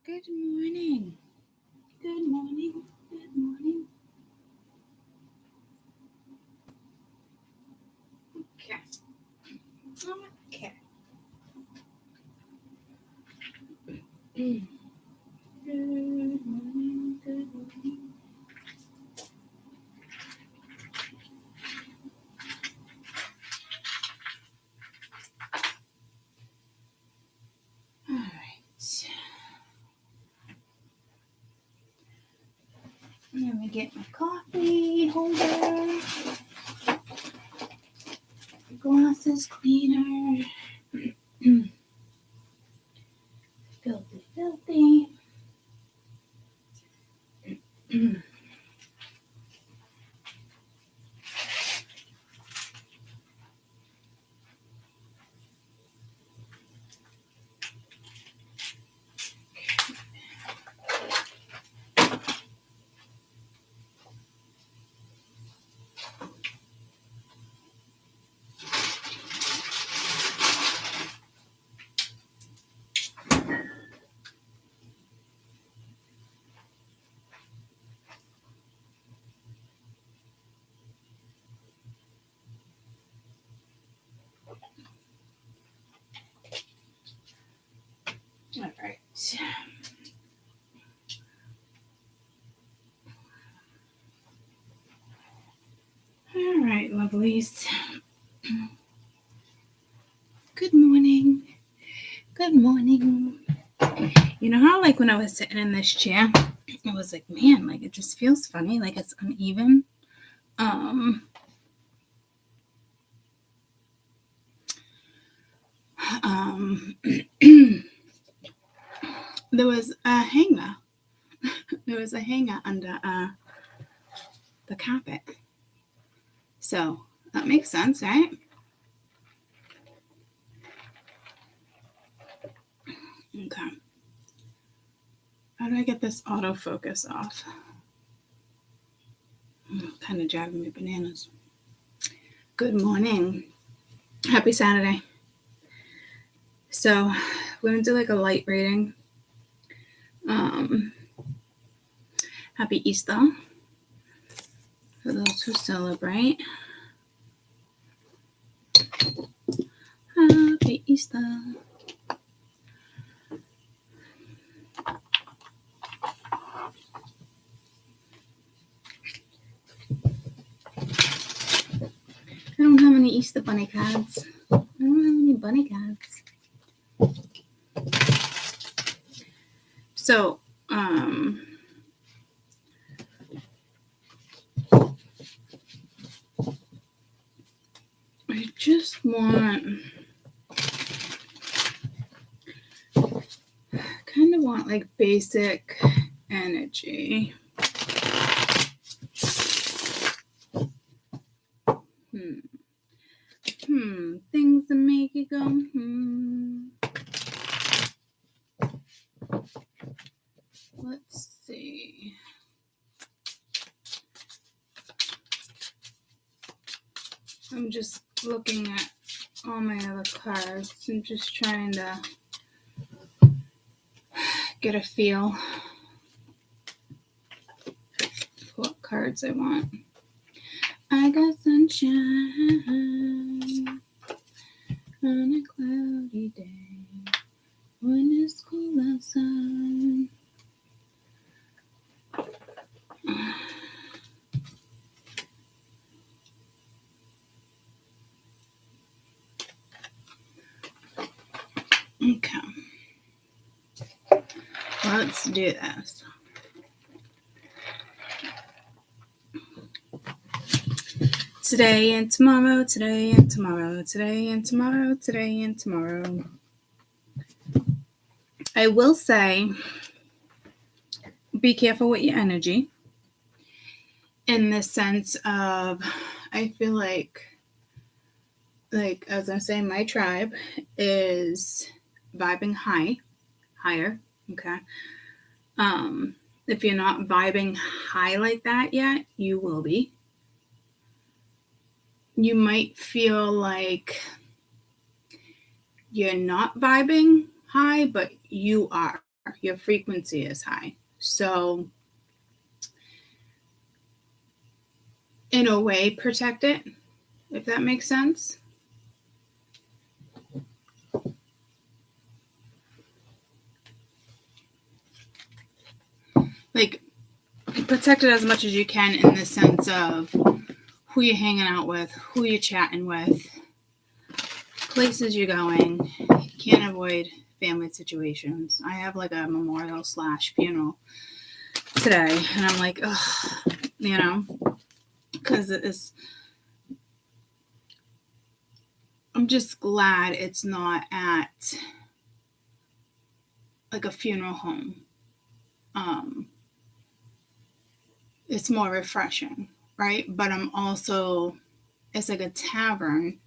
Good morning. Good morning. Good morning. Okay. Okay. Good morning. Good morning. All right. Let me get my coffee holder. Glasses cleaner. Filthy, filthy. All right. All right, lovelies. Good morning. Good morning. You know how, like, when I was sitting in this chair, I was like, man, like, it just feels funny, like it's uneven. There was a hanger. There was a hanger under the carpet. So that makes sense, right? Okay. How do I get this autofocus off? Kind of driving me bananas. Good morning. Happy Saturday. So we're going to do like a light reading. Happy Easter for those who celebrate. Happy Easter. I don't have any Easter bunny cards. I don't have any bunny cards. So, I just want, kind of want like basic energy. Things that make you go, Let's see. I'm just looking at all my other cards. I'm just trying to get a feel for what cards I want. I got sunshine on a cloudy day when it's cool outside. Okay. Let's do this. Today and tomorrow, today and tomorrow, today and tomorrow, today and tomorrow. I will say, be careful with your energy. In the sense of, I feel like as I say, my tribe is vibing higher. Okay. If you're not vibing high like that yet, you will be. You might feel like you're not vibing high, but you are. your frequency is high. So in a way, protect it, if that makes sense. Like, protect it as much as you can in the sense of who you're hanging out with, who you're chatting with, places you're going. You can't avoid family situations. I have like a memorial / funeral today, and I'm like, ugh, you know, because I'm just glad it's not at like a funeral home. It's more refreshing, right? But I'm also, it's like a tavern,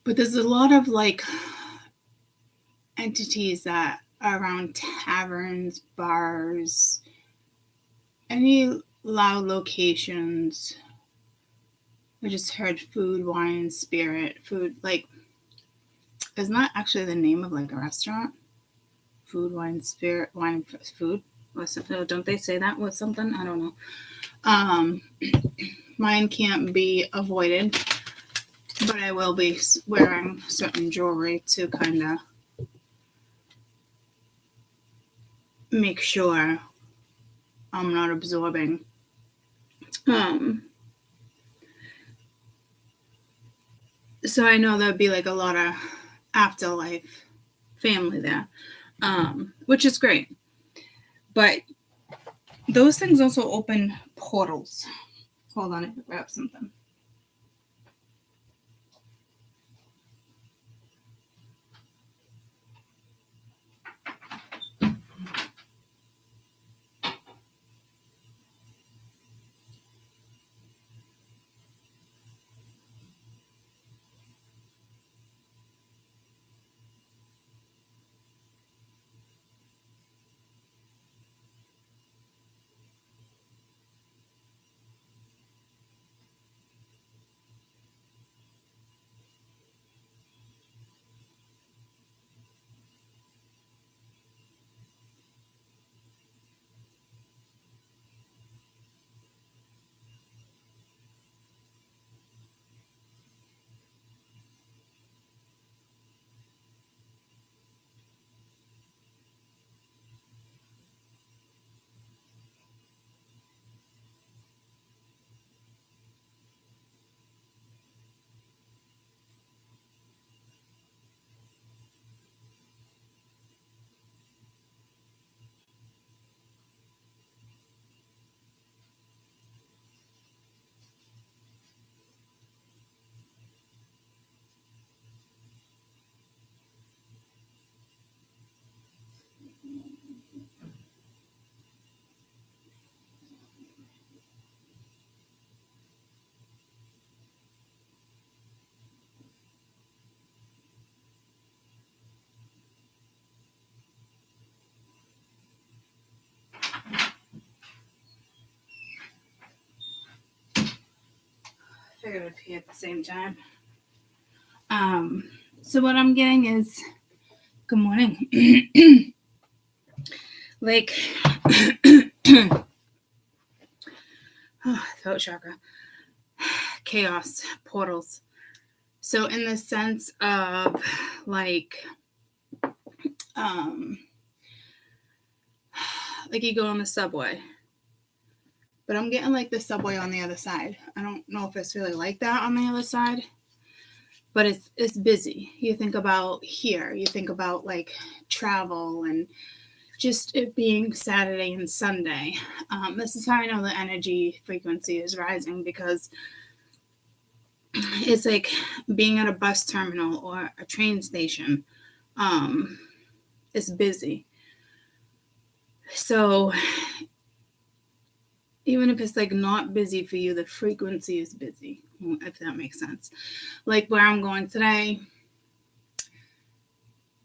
but there's a lot of like entities that are around taverns, bars, any loud locations. I just heard food, wine, spirit, food, like, isn't that actually the name of like a restaurant? Food, wine, spirit, wine, food. Don't they say that with something? I don't know. Mine can't be avoided, but I will be wearing certain jewelry to kind of make sure I'm not absorbing. So I know there'd be like a lot of afterlife family there, which is great. But those things also open portals. Hold on, I can grab something. Figured it'd pee at the same time. So what I'm getting is, good morning. Like, throat chakra, chaos, portals. So in the sense of like you go on the subway, but I'm getting like the subway on the other side. I don't know if it's really like that on the other side, but it's busy. You think about here, you think about like travel and just it being Saturday and Sunday. This is how I know the energy frequency is rising, because it's like being at a bus terminal or a train station. It's busy. So even if it's like not busy for you, the frequency is busy, if that makes sense. Like where I'm going today,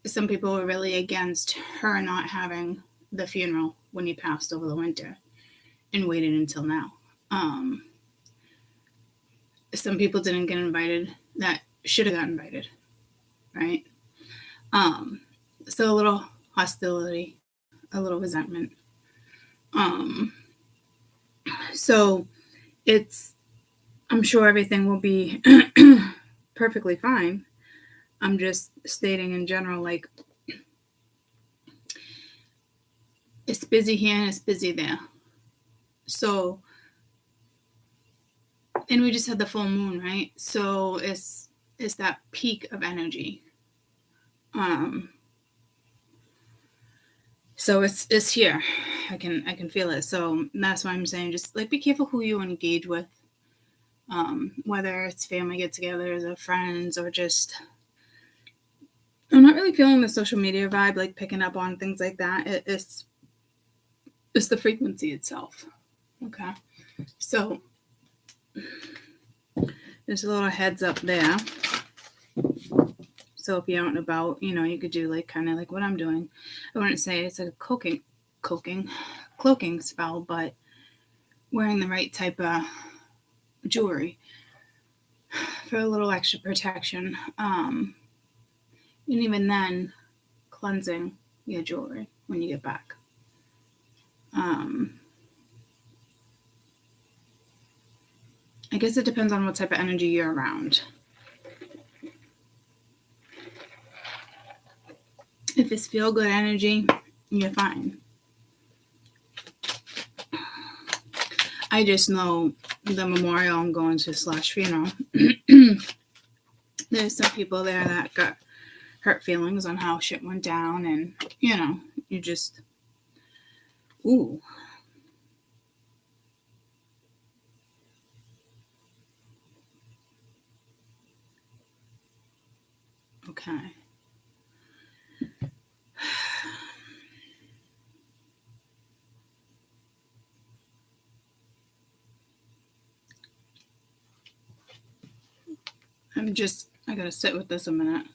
some people were really against her not having the funeral when he passed over the winter and waited until now. Some people didn't get invited that should have got invited, right? So a little hostility, a little resentment. So I'm sure everything will be perfectly fine. I'm just stating in general, like, it's busy here and it's busy there. So, and we just had the full moon, right? So it's that peak of energy. So it's here. I can feel it. So that's why I'm saying, just like, be careful who you engage with. Whether it's family get-togethers or friends, or just, I'm not really feeling the social media vibe, like picking up on things like that. It's the frequency itself. Okay. So there's a little heads up there. So if you're out and about, you could do like kind of like what I'm doing. I wouldn't say it's like a cloaking spell, but wearing the right type of jewelry for a little extra protection. And even then, cleansing your jewelry when you get back. I guess it depends on what type of energy you're around. If it's feel-good energy, you're fine. I just know the memorial I'm going to / funeral. There's some people there that got hurt feelings on how shit went down, and you just, ooh. Okay. I gotta sit with this a minute.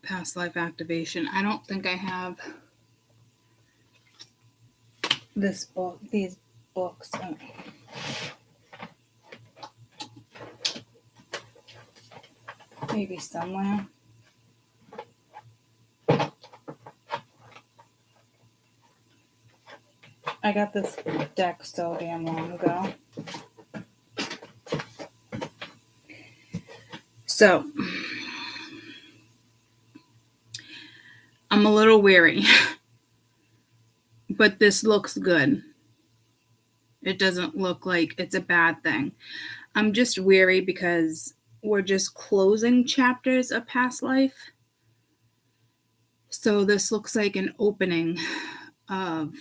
Past life activation. I don't think I have these books. Maybe somewhere. I got this deck so damn long ago. So, I'm a little weary, but this looks good. It doesn't look like it's a bad thing. I'm just weary because we're just closing chapters of past life. So this looks like an opening of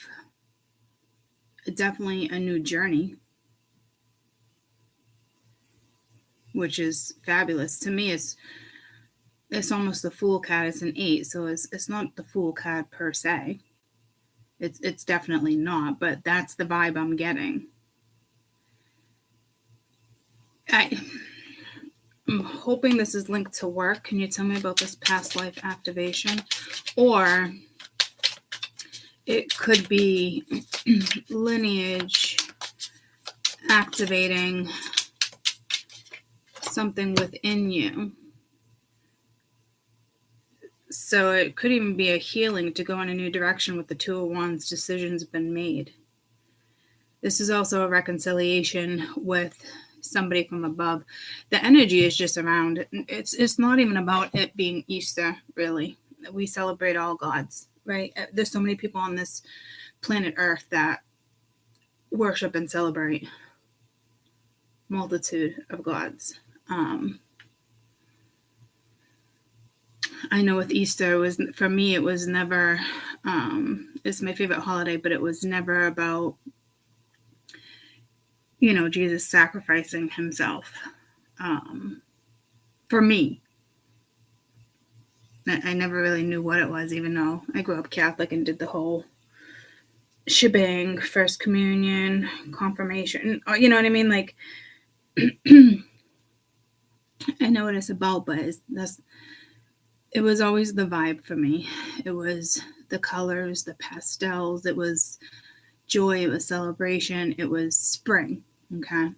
definitely a new journey, which is fabulous. To me, it's almost the Fool card. It's an 8, so it's not the Fool card per se. It's definitely not, but that's the vibe I'm getting. I'm hoping this is linked to work. Can you tell me about this past life activation? Or it could be lineage activating something within you. So it could even be a healing to go in a new direction with the 2 of Wands. Decisions been made. This is also a reconciliation with somebody from above. The energy is just around. It's not even about it being Easter, really. We celebrate all gods, right? There's so many people on this planet Earth that worship and celebrate multitude of gods. I know with Easter, for me, it was never, it's my favorite holiday, but it was never about, Jesus sacrificing himself. For me, I never really knew what it was, even though I grew up Catholic and did the whole shebang, first communion, confirmation, you know what I mean? Like, I know what it's about, but it was always the vibe for me. It was the colors, the pastels, it was joy, it was celebration, it was spring. Okay.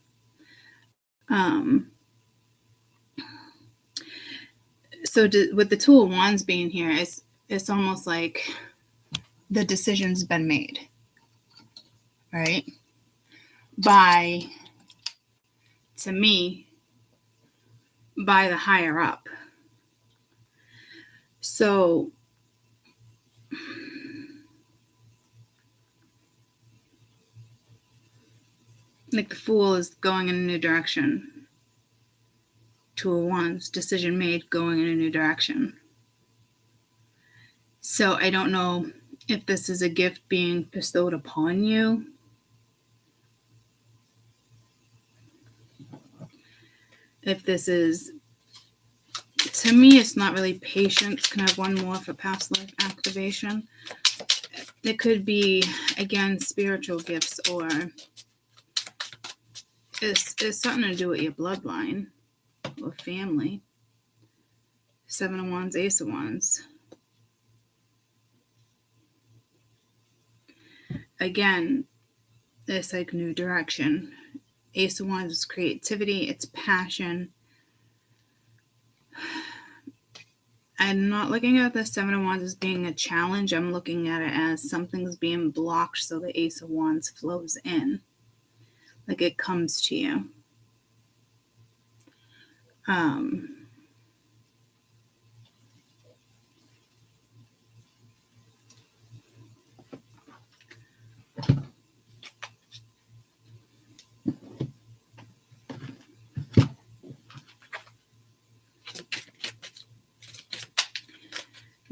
So with the Two of Wands being here, it's almost like the decision's been made, right? To me, by the higher up. So like the Fool is going in a new direction. Two of Wands, decision made, going in a new direction. So I don't know if this is a gift being bestowed upon you. If this is, to me, it's not really patience. Can I have one more for past life activation? It could be, again, spiritual gifts, or it's something to do with your bloodline or family. Seven of Wands, Ace of Wands. Again, it's like new direction. Ace of Wands is creativity, it's passion. I'm not looking at the Seven of Wands as being a challenge. I'm looking at it as something's being blocked so the Ace of Wands flows in. Like it comes to you.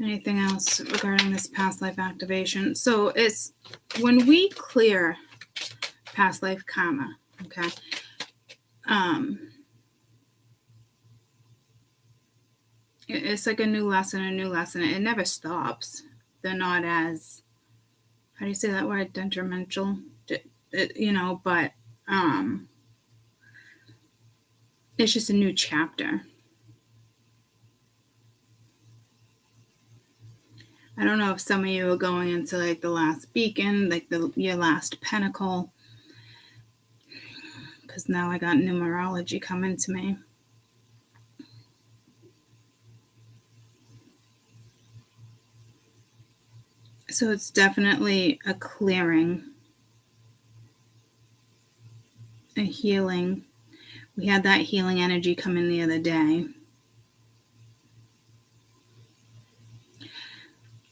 Anything else regarding this past life activation? So it's when we clear past life karma, okay? It's like a new lesson. It never stops. They're not as, how do you say that word? Detrimental, but it's just a new chapter. I don't know if some of you are going into like the last beacon, like your last pentacle, because now I got numerology coming to me. So it's definitely a clearing, a healing. We had that healing energy come in the other day.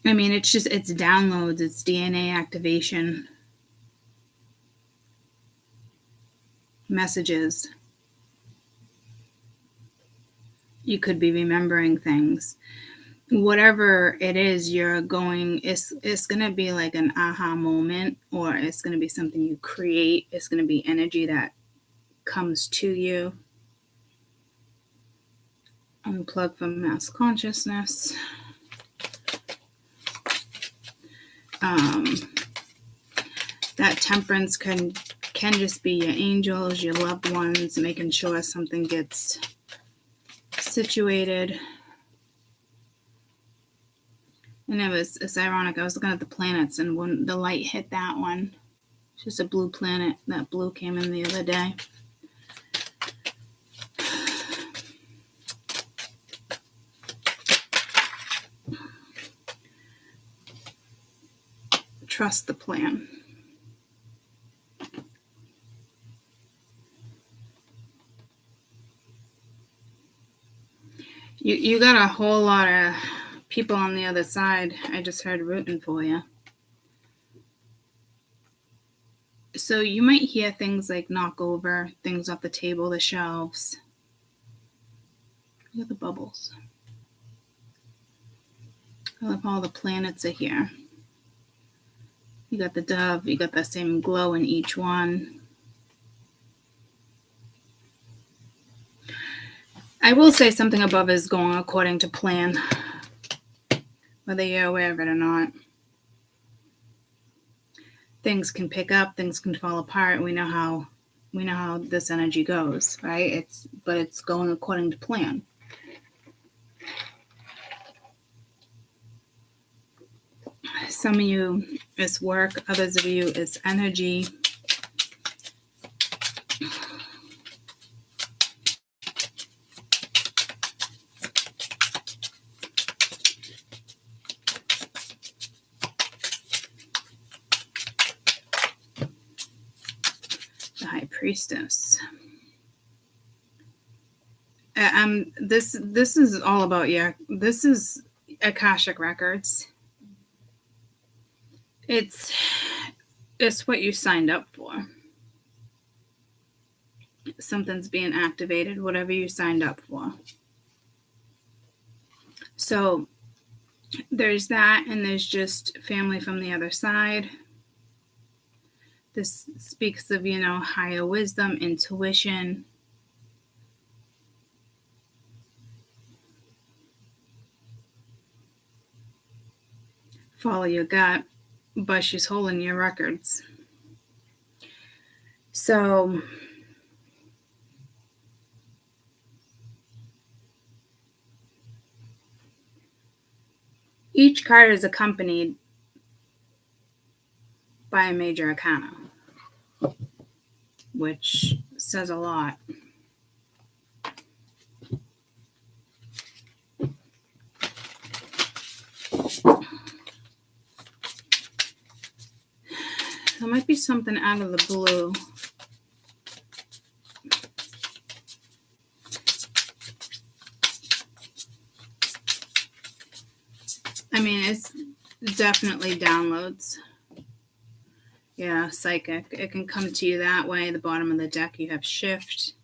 I mean, it's downloads, it's DNA activation, messages. You could be remembering things. Whatever it is you're going, it's going to be like an aha moment, or it's going to be something you create. It's going to be energy that comes to you. Unplug from mass consciousness. That temperance can just be your angels, your loved ones, making sure something gets situated. And it's ironic. I was looking at the planets, and when the light hit that one, it's just a blue planet. That blue came in the other day. Trust the plan. You got a whole lot of people on the other side. I just heard rooting for you. So you might hear things like knock over, things off the table, the shelves. Look at the bubbles. I love how all the planets are here. You got the dove, you got that same glow in each one. I will say something above is going according to plan, whether you're aware of it or not. Things can pick up, things can fall apart. We know how this energy goes, right? But it's going according to plan. Some of you, it's work. Others of you, it's energy. The High Priestess. This is all about you. This is Akashic Records. It's what you signed up for. Something's being activated, whatever you signed up for. So there's that, and there's just family from the other side. This speaks of, higher wisdom, intuition. Follow your gut, but she's holding your records. So each card is accompanied by a major arcana, which says a lot. There might be something out of the blue. I mean, it's definitely downloads. Yeah, psychic. It can come to you that way. The bottom of the deck, you have shift.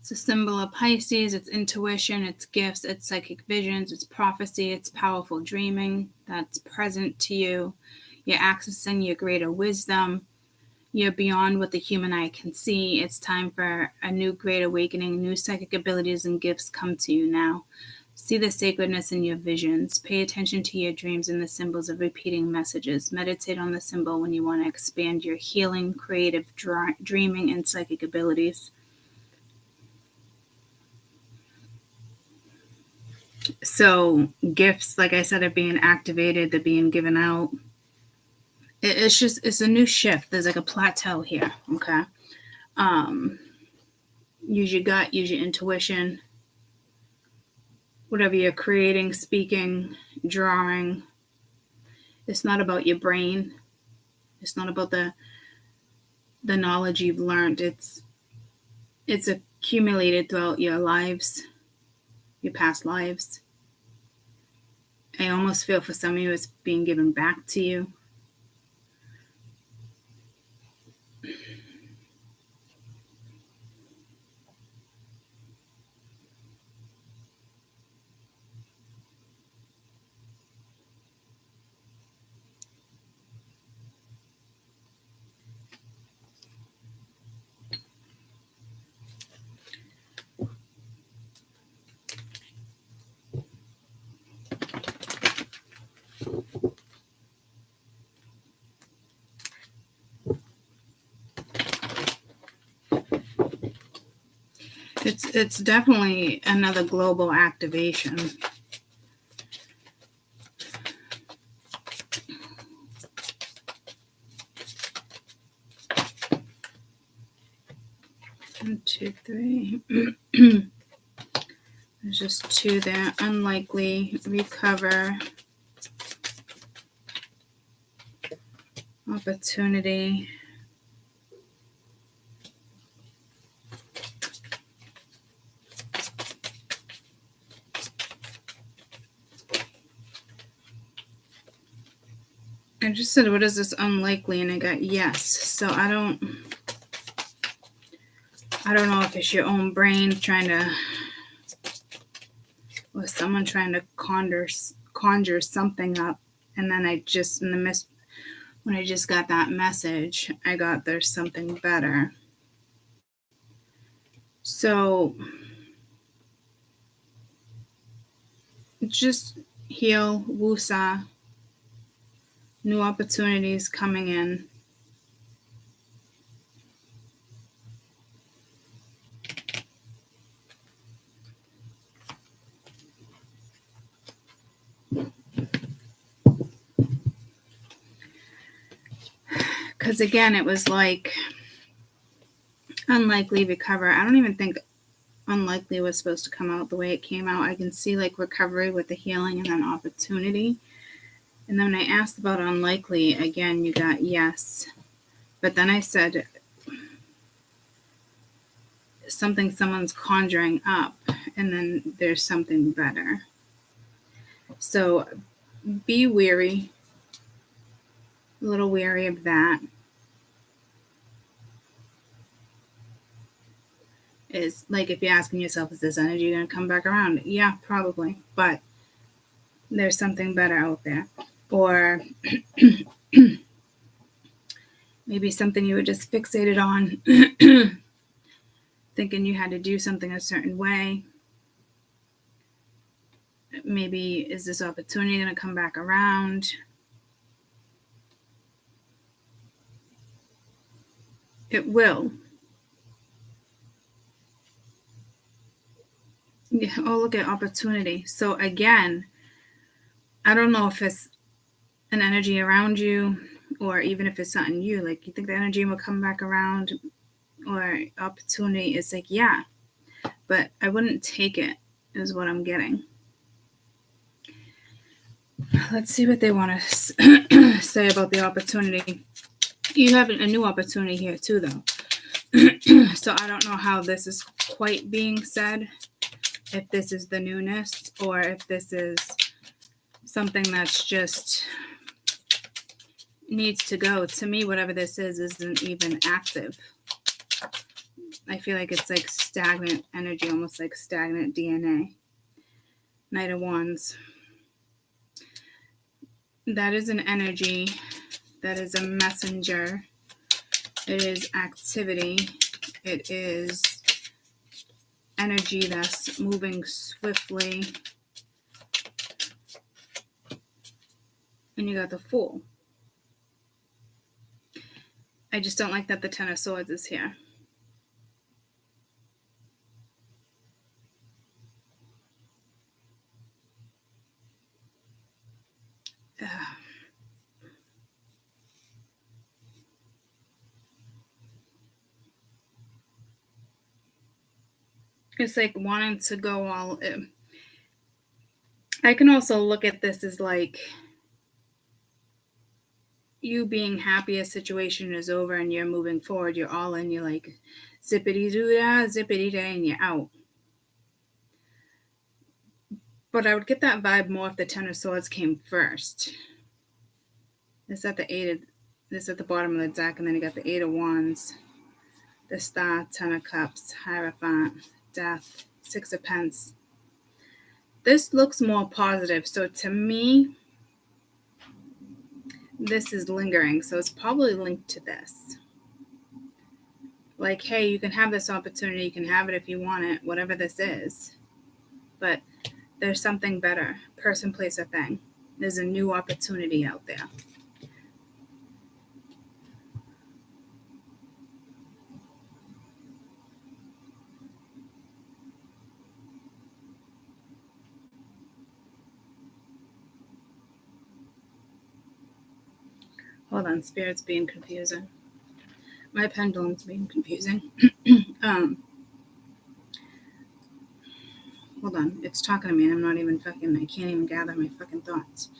It's a symbol of Pisces. It's intuition, it's gifts, it's psychic visions, it's prophecy, it's powerful dreaming that's present to you. You're accessing your greater wisdom. You're beyond what the human eye can see. It's time for a new great awakening. New psychic abilities and gifts come to you now. See the sacredness in your visions. Pay attention to your dreams and the symbols of repeating messages. Meditate on the symbol when you want to expand your healing, creative, dreaming, and psychic abilities. So gifts, like I said, are being activated. They're being given out. It's a new shift. There's like a plateau here. Okay. Use your gut, use your intuition. Whatever you're creating, speaking, drawing. It's not about your brain. It's not about the knowledge you've learned. It's accumulated throughout your lives, your past lives. I almost feel for some of you it's being given back to you. It's definitely another global activation. One, two, three. There's just two there. Unlikely, recover, opportunity. I just said, what is this unlikely? And I got yes. So I don't know if it's your own brain trying to, or someone trying to conjure something up. And then I just, in the when I just got that message, I got there's something better. So just heal, wusa, new opportunities coming in. Because again, it was like unlikely recover. I don't even think unlikely was supposed to come out the way it came out. I can see like recovery with the healing and then opportunity. And then when I asked about unlikely, again, you got yes. But then I said something someone's conjuring up, and then there's something better. So be wary, a little wary of that. Is like if you're asking yourself, is this energy going to come back around? Yeah, probably. But there's something better out there. Or maybe something you were just fixated on, thinking you had to do something a certain way. Maybe is this opportunity going to come back around? It will. Yeah. Oh, look at opportunity. So again, I don't know if it's an energy around you or even if it's not in you. Like you think the energy will come back around or opportunity is like, yeah, but I wouldn't take it is what I'm getting. Let's see what they want to say about the opportunity. You have a new opportunity here too, though. So I don't know how this is quite being said. If this is the newness or if this is something that's just needs to go. To me, whatever this is isn't even active. I feel like it's like stagnant energy, almost like stagnant DNA. Knight of Wands. That is an energy. That is a messenger. It is activity. It is energy that's moving swiftly. And you got the Fool. I just don't like that the Ten of Swords is here. It's like wanting to go all in. I can also look at this as like you being happy a situation is over and you're moving forward. You're all in. You're like zippity-doo-dah, zippity-day, and you're out. But I would get that vibe more if the Ten of Swords came first. This at the bottom of the deck, and then you got the Eight of Wands, the Star, Ten of Cups, Hierophant, Death, Six of Pence. This looks more positive. So to me, this is lingering. So it's probably linked to this. Like, hey, you can have this opportunity. You can have it if you want it, whatever this is. But there's something better. Person, place, or thing. There's a new opportunity out there. Hold on, Spirit's being confusing. My pendulum's being confusing. Hold on, it's talking to me and I can't even gather my fucking thoughts.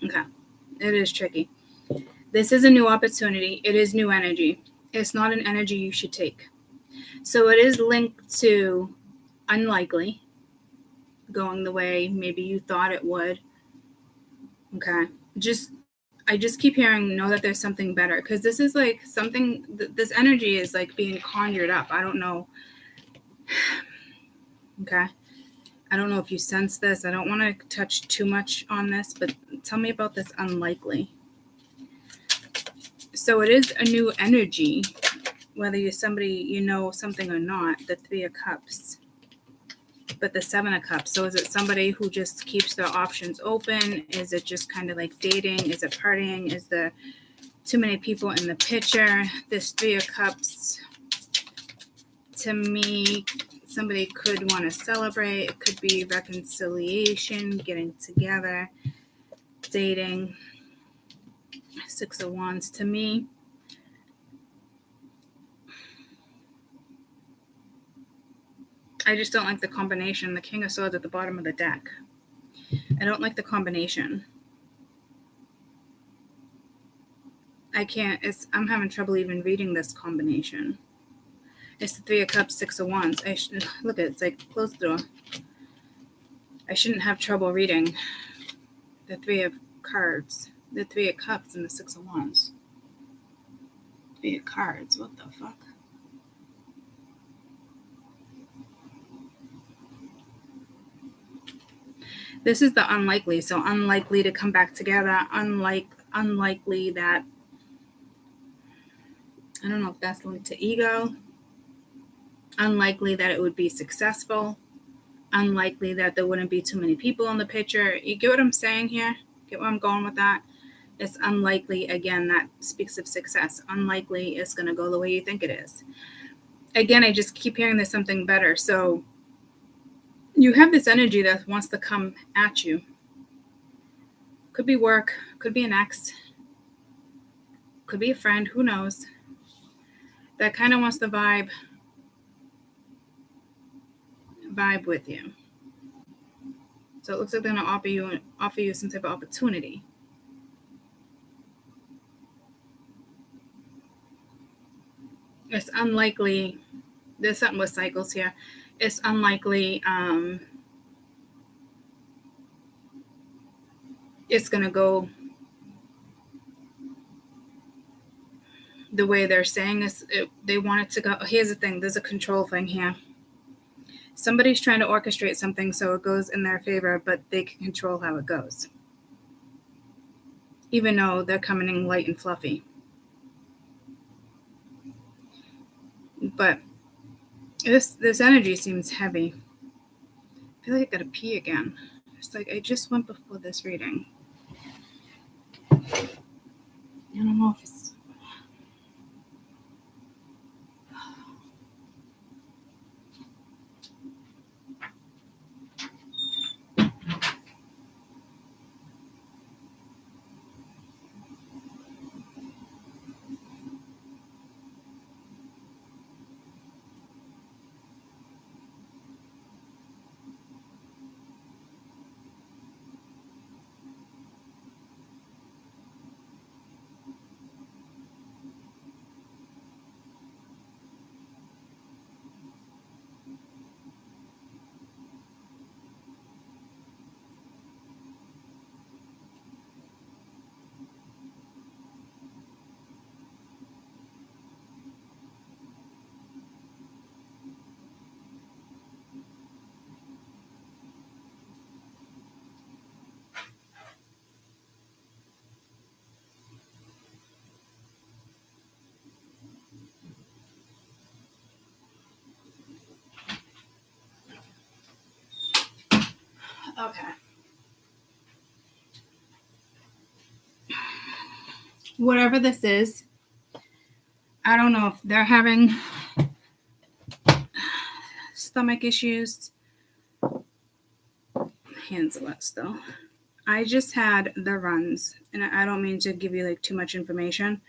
Okay, it is tricky. This is a new opportunity. It is new energy. It's not an energy you should take. So it is linked to unlikely. going the way maybe you thought it would. Okay. I just keep hearing, know that there's something better, because this is like something, this energy is like being conjured up. I don't know. Okay. I don't know if you sense this. I don't want to touch too much on this, but tell me about this unlikely. So it is a new energy, whether you're somebody you know something or not, the Three of Cups. But the Seven of Cups. So is it somebody who just keeps their options open? Is it just kind of like dating? Is it partying? Is there too many people in the picture? This Three of Cups, to me, somebody could want to celebrate. It could be reconciliation, getting together, dating. Six of Wands, to me, I just don't like the combination. The King of Swords at the bottom of the deck. I don't like the combination. I can't, I'm having trouble even reading this combination. It's the Three of Cups, Six of Wands. Look at it, it's like close the door. I shouldn't have trouble reading the Three of Cards, the Three of Cups, and the Six of Wands. Three of Cards, what the fuck? This is the unlikely, so unlikely to come back together, unlikely that, I don't know if that's linked to ego, unlikely that it would be successful, unlikely that there wouldn't be too many people in the picture. You get what I'm saying here? Get where I'm going with that? It's unlikely, again, that speaks of success. Unlikely is going to go the way you think it is. Again, I just keep hearing there's something better. So you have this energy that wants to come at you. Could be work, could be an ex, could be a friend, who knows? That kind of wants to vibe with you. So it looks like they're going to offer you some type of opportunity. It's unlikely, there's something with cycles here. It's unlikely it's going to go the way they're saying they want it to go. Here's the thing, there's a control thing here. Somebody's trying to orchestrate something so it goes in their favor, but they can control how it goes. Even though they're coming in light and fluffy. But this energy seems heavy. I feel like I gotta pee again. It's like I just went before this reading. I don't know if it's... Okay. Whatever this is, I don't know if they're having stomach issues. Hands are wet still. I just had the runs, and I don't mean to give you like too much information.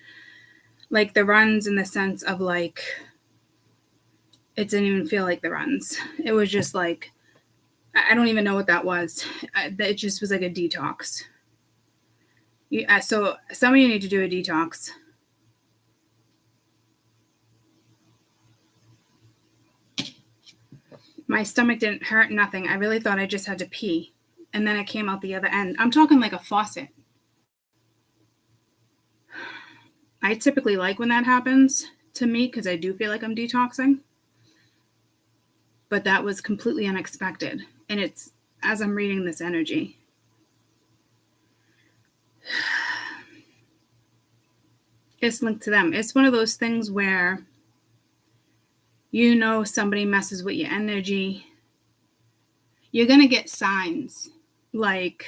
Like the runs in the sense of like, it didn't even feel like the runs. It was just like, I don't even know what that was. It just was like a detox. So some of you need to do a detox. My stomach didn't hurt, nothing. I really thought I just had to pee. And then it came out the other end. I'm talking like a faucet. I typically like when that happens to me because I do feel like I'm detoxing. But that was completely unexpected. And it's as I'm reading this energy. It's linked to them. It's one of those things where you know somebody messes with your energy. You're going to get signs. Like,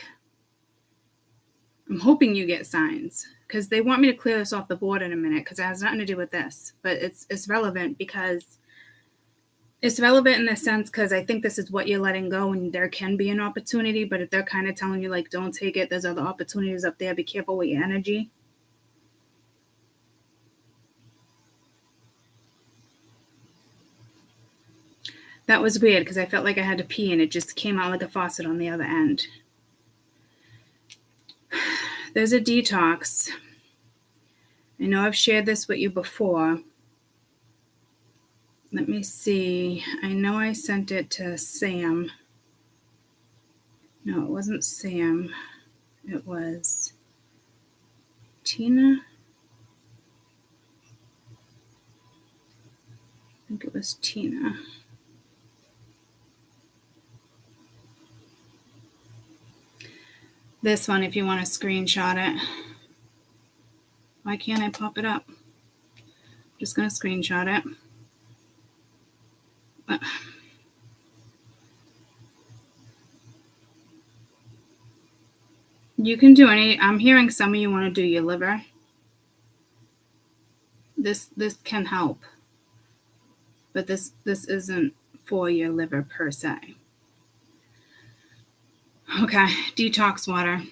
I'm hoping you get signs. Because they want me to clear this off the board in a minute. Because it has nothing to do with this. But it's relevant because... It's relevant in the sense because I think this is what you're letting go and there can be an opportunity. But if they're kind of telling you, like, don't take it, there's other opportunities up there. Be careful with your energy. That was weird because I felt like I had to pee and it just came out like a faucet on the other end. There's a detox. I know I've shared this with you before. Let me see. I know I sent it to Sam. No, it wasn't Sam. It was Tina. I think it was Tina. This one, if you want to screenshot it. Why can't I pop it up? I'm just going to screenshot it. You can do any. I'm hearing some of you want to do your liver. This can help. But this isn't for your liver per se. Okay, detox water.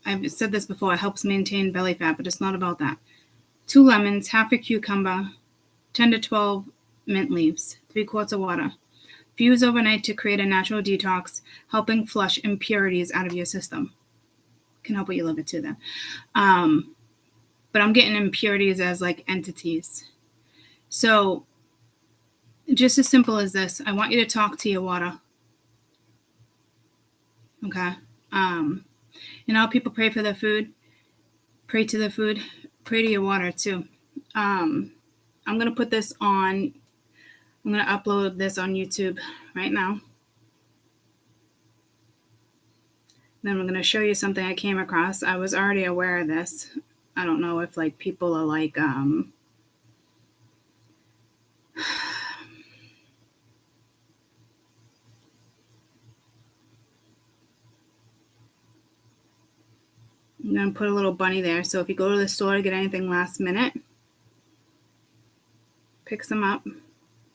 I've said this before. It helps maintain belly fat, but it's not about that. 2 lemons, half a cucumber, 10 to 12 mint leaves, 3 quarts of water. Fuse overnight to create a natural detox, helping flush impurities out of your system. Can help with your liver too then. But I'm getting impurities as like entities. So just as simple as this, I want you to talk to your water. Okay. You know how people pray for their food? Pray to the food. Pray to your water too. I'm going to put this on. I'm going to upload this on YouTube right now. Then I'm going to show you something I came across. I was already aware of this. I don't know if like people are like, I'm going to put a little bunny there. So if you go to the store to get anything last minute, pick some up.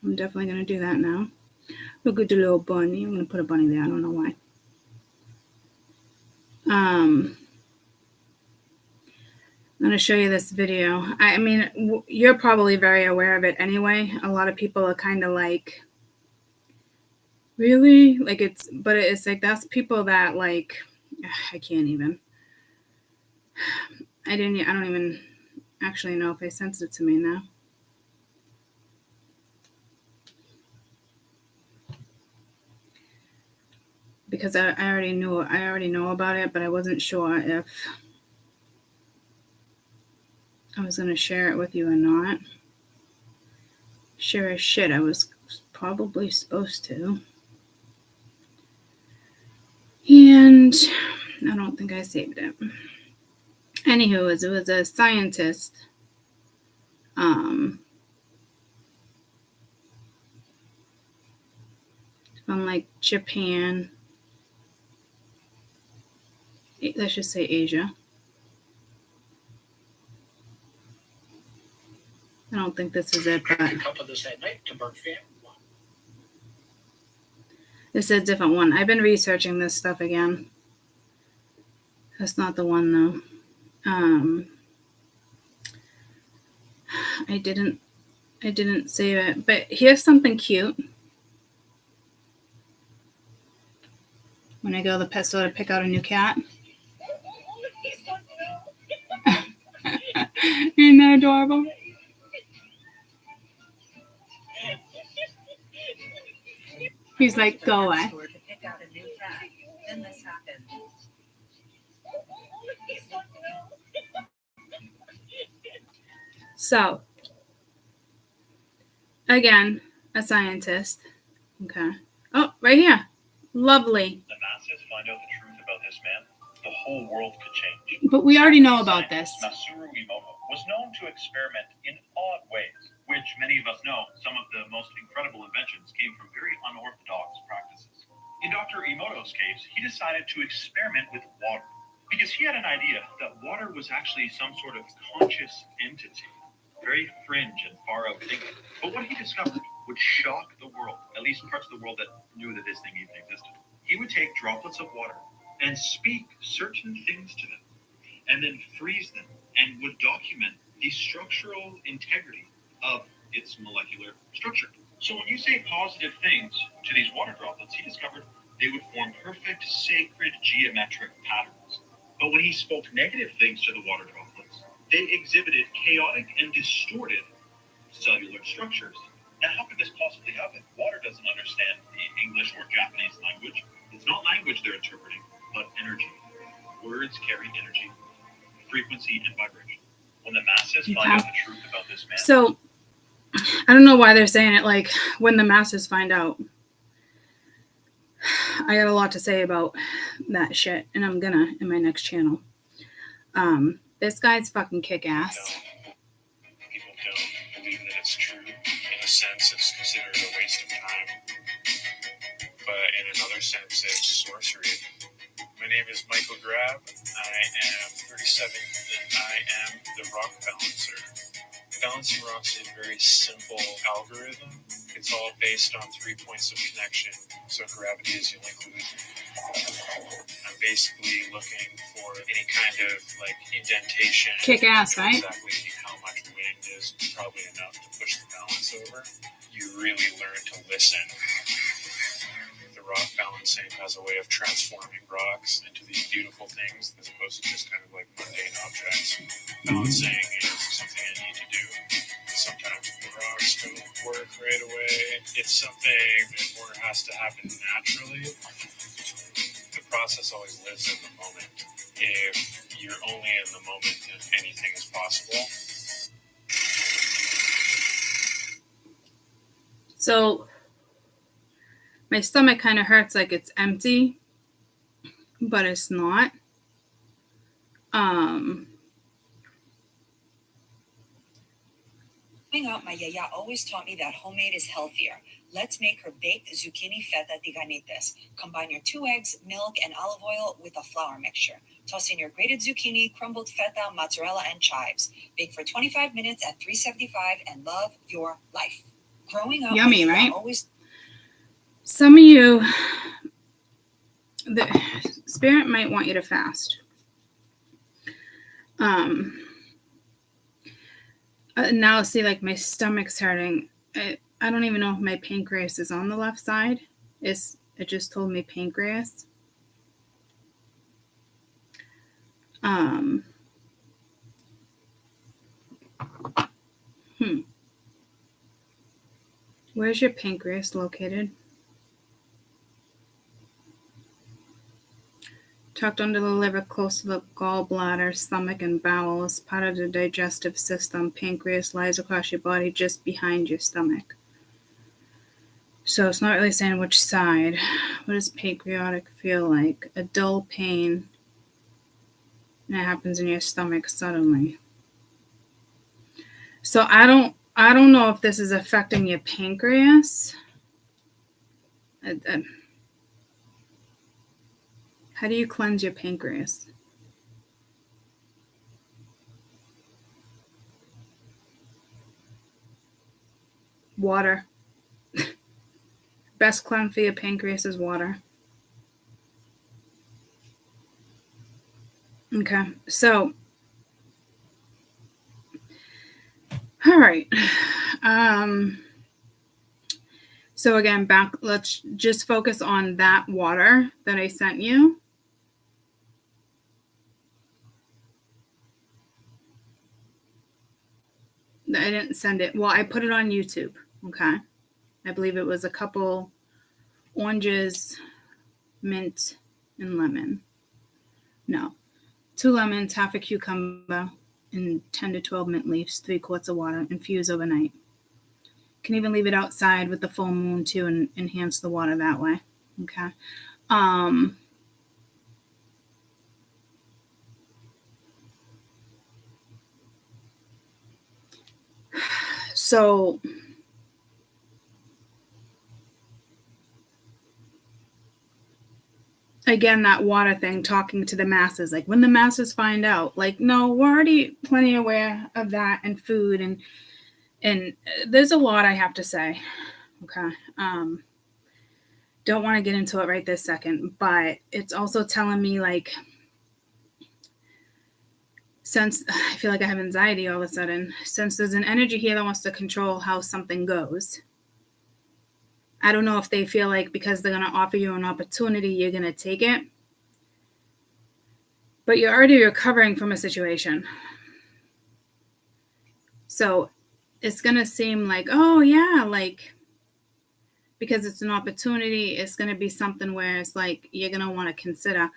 I'm definitely going to do that now. Look at the little bunny. I'm going to put a bunny there. I don't know why. I'm going to show you this video. I mean, you're probably very aware of it anyway. A lot of people are kind of like, really? Like but it's like, that's people that like, I can't even. I don't even actually know if they sent it to me now. Because I already know about it, but I wasn't sure if I was going to share it with you or not. Sure as shit, I was probably supposed to. And I don't think I saved it. Anywho, it was a scientist. From like Japan. Let's just say Asia. I don't think this is it, but this is a different one. I've been researching this stuff again. That's not the one though. I didn't save it, but here's something cute. When I go to the pet store to pick out a new cat. Isn't that adorable? He's like, go away. Then this happened. So, again, a scientist. Okay. Oh, right here. Lovely. The masses find out the truth about this man, the whole world could change. But we already know about this. Tmrw was known to experiment in odd ways, which many of us know some of the most incredible inventions came from very unorthodox practices. In Dr. Emoto's case, he decided to experiment with water because he had an idea that water was actually some sort of conscious entity, very fringe and far out thinking. But what he discovered would shock the world, at least parts of the world that knew that this thing even existed. He would take droplets of water and speak certain things to them, and then freeze them, and would document the structural integrity of its molecular structure. So when you say positive things to these water droplets, he discovered they would form perfect, sacred geometric patterns. But when he spoke negative things to the water droplets, they exhibited chaotic and distorted cellular structures. Now, how could this possibly happen? Water doesn't understand the English or Japanese language. It's not language they're interpreting, but energy. Words carry energy, frequency, and vibration. When the masses find out the truth about this man... So, I don't know why they're saying it like, when the masses find out. I got a lot to say about that shit, and I'm gonna in my next channel. This guy's fucking kick-ass. People don't believe that it's true. In a sense, it's considered a waste of time. But in another sense, it's sorcery. My name is Michael Grab. I am 37, and I am the rock balancer. Balancing rocks is a very simple algorithm. It's all based on 3 points of connection, so gravity is the only clue. I'm basically looking for any kind of like indentation. Kick ass, right? Exactly how much wind is probably enough to push the balance over. You really learn to listen. The rock balancing has a way of transforming rocks into these beautiful things as opposed to just kind of like mundane objects. Balancing is something I need to do. Sometimes the rocks don't work right away. It's something that more has to happen naturally. The process always lives in the moment. If you're only in the moment, then anything is possible. So, my stomach kind of hurts like it's empty, but it's not. Growing up, my yaya always taught me that homemade is healthier. Let's make her baked zucchini feta tiganites. Combine your 2 eggs, milk, and olive oil with a flour mixture. Toss in your grated zucchini, crumbled feta, mozzarella, and chives. Bake for 25 minutes at 375 and love your life. Growing up, Yummy, my yaya right? always... Some of you, the spirit might want you to fast. Now see, like my stomach's hurting. I don't even know if my pancreas is on the left side. It just told me pancreas. Where's your pancreas located? Tucked under the liver, close to the gallbladder, stomach, and bowels, part of the digestive system. Pancreas lies across your body just behind your stomach. So it's not really saying which side. What does pancreatic feel like? A dull pain. And it happens in your stomach suddenly. So I don't know if this is affecting your pancreas. How do you cleanse your pancreas? Water. Best cleanse for your pancreas is water. Okay, so, all right. So again, let's just focus on that water that I sent you. I didn't send it. Well, I put it on YouTube. Okay. I believe it was a couple oranges, mint, and lemon. No. 2 lemons, half a cucumber, and 10 to 12 mint leaves, 3 quarts of water, infuse overnight. Can even leave it outside with the full moon too and enhance the water that way. Okay. So again, that water thing, talking to the masses, like when the masses find out, like, no, we're already plenty aware of that, and food, and there's a lot I have to say. Okay. Don't want to get into it right this second, but it's also telling me, like, since I feel like I have anxiety all of a sudden, since there's an energy here that wants to control how something goes. I don't know if they feel like because they're going to offer you an opportunity, you're going to take it. But you're already recovering from a situation. So it's going to seem like, oh, yeah, like, because it's an opportunity, it's going to be something where it's like you're going to want to consider.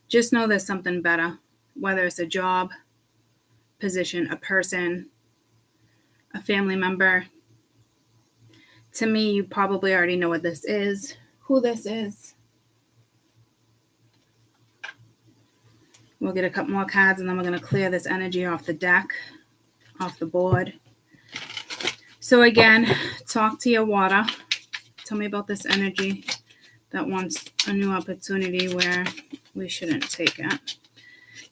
Just know there's something better, whether it's a job, position, a person, a family member. To me, you probably already know what this is, who this is. We'll get a couple more cards, and then we're going to clear this energy off the deck, off the board. So again, talk to your water. Tell me about this energy that wants a new opportunity where we shouldn't take it.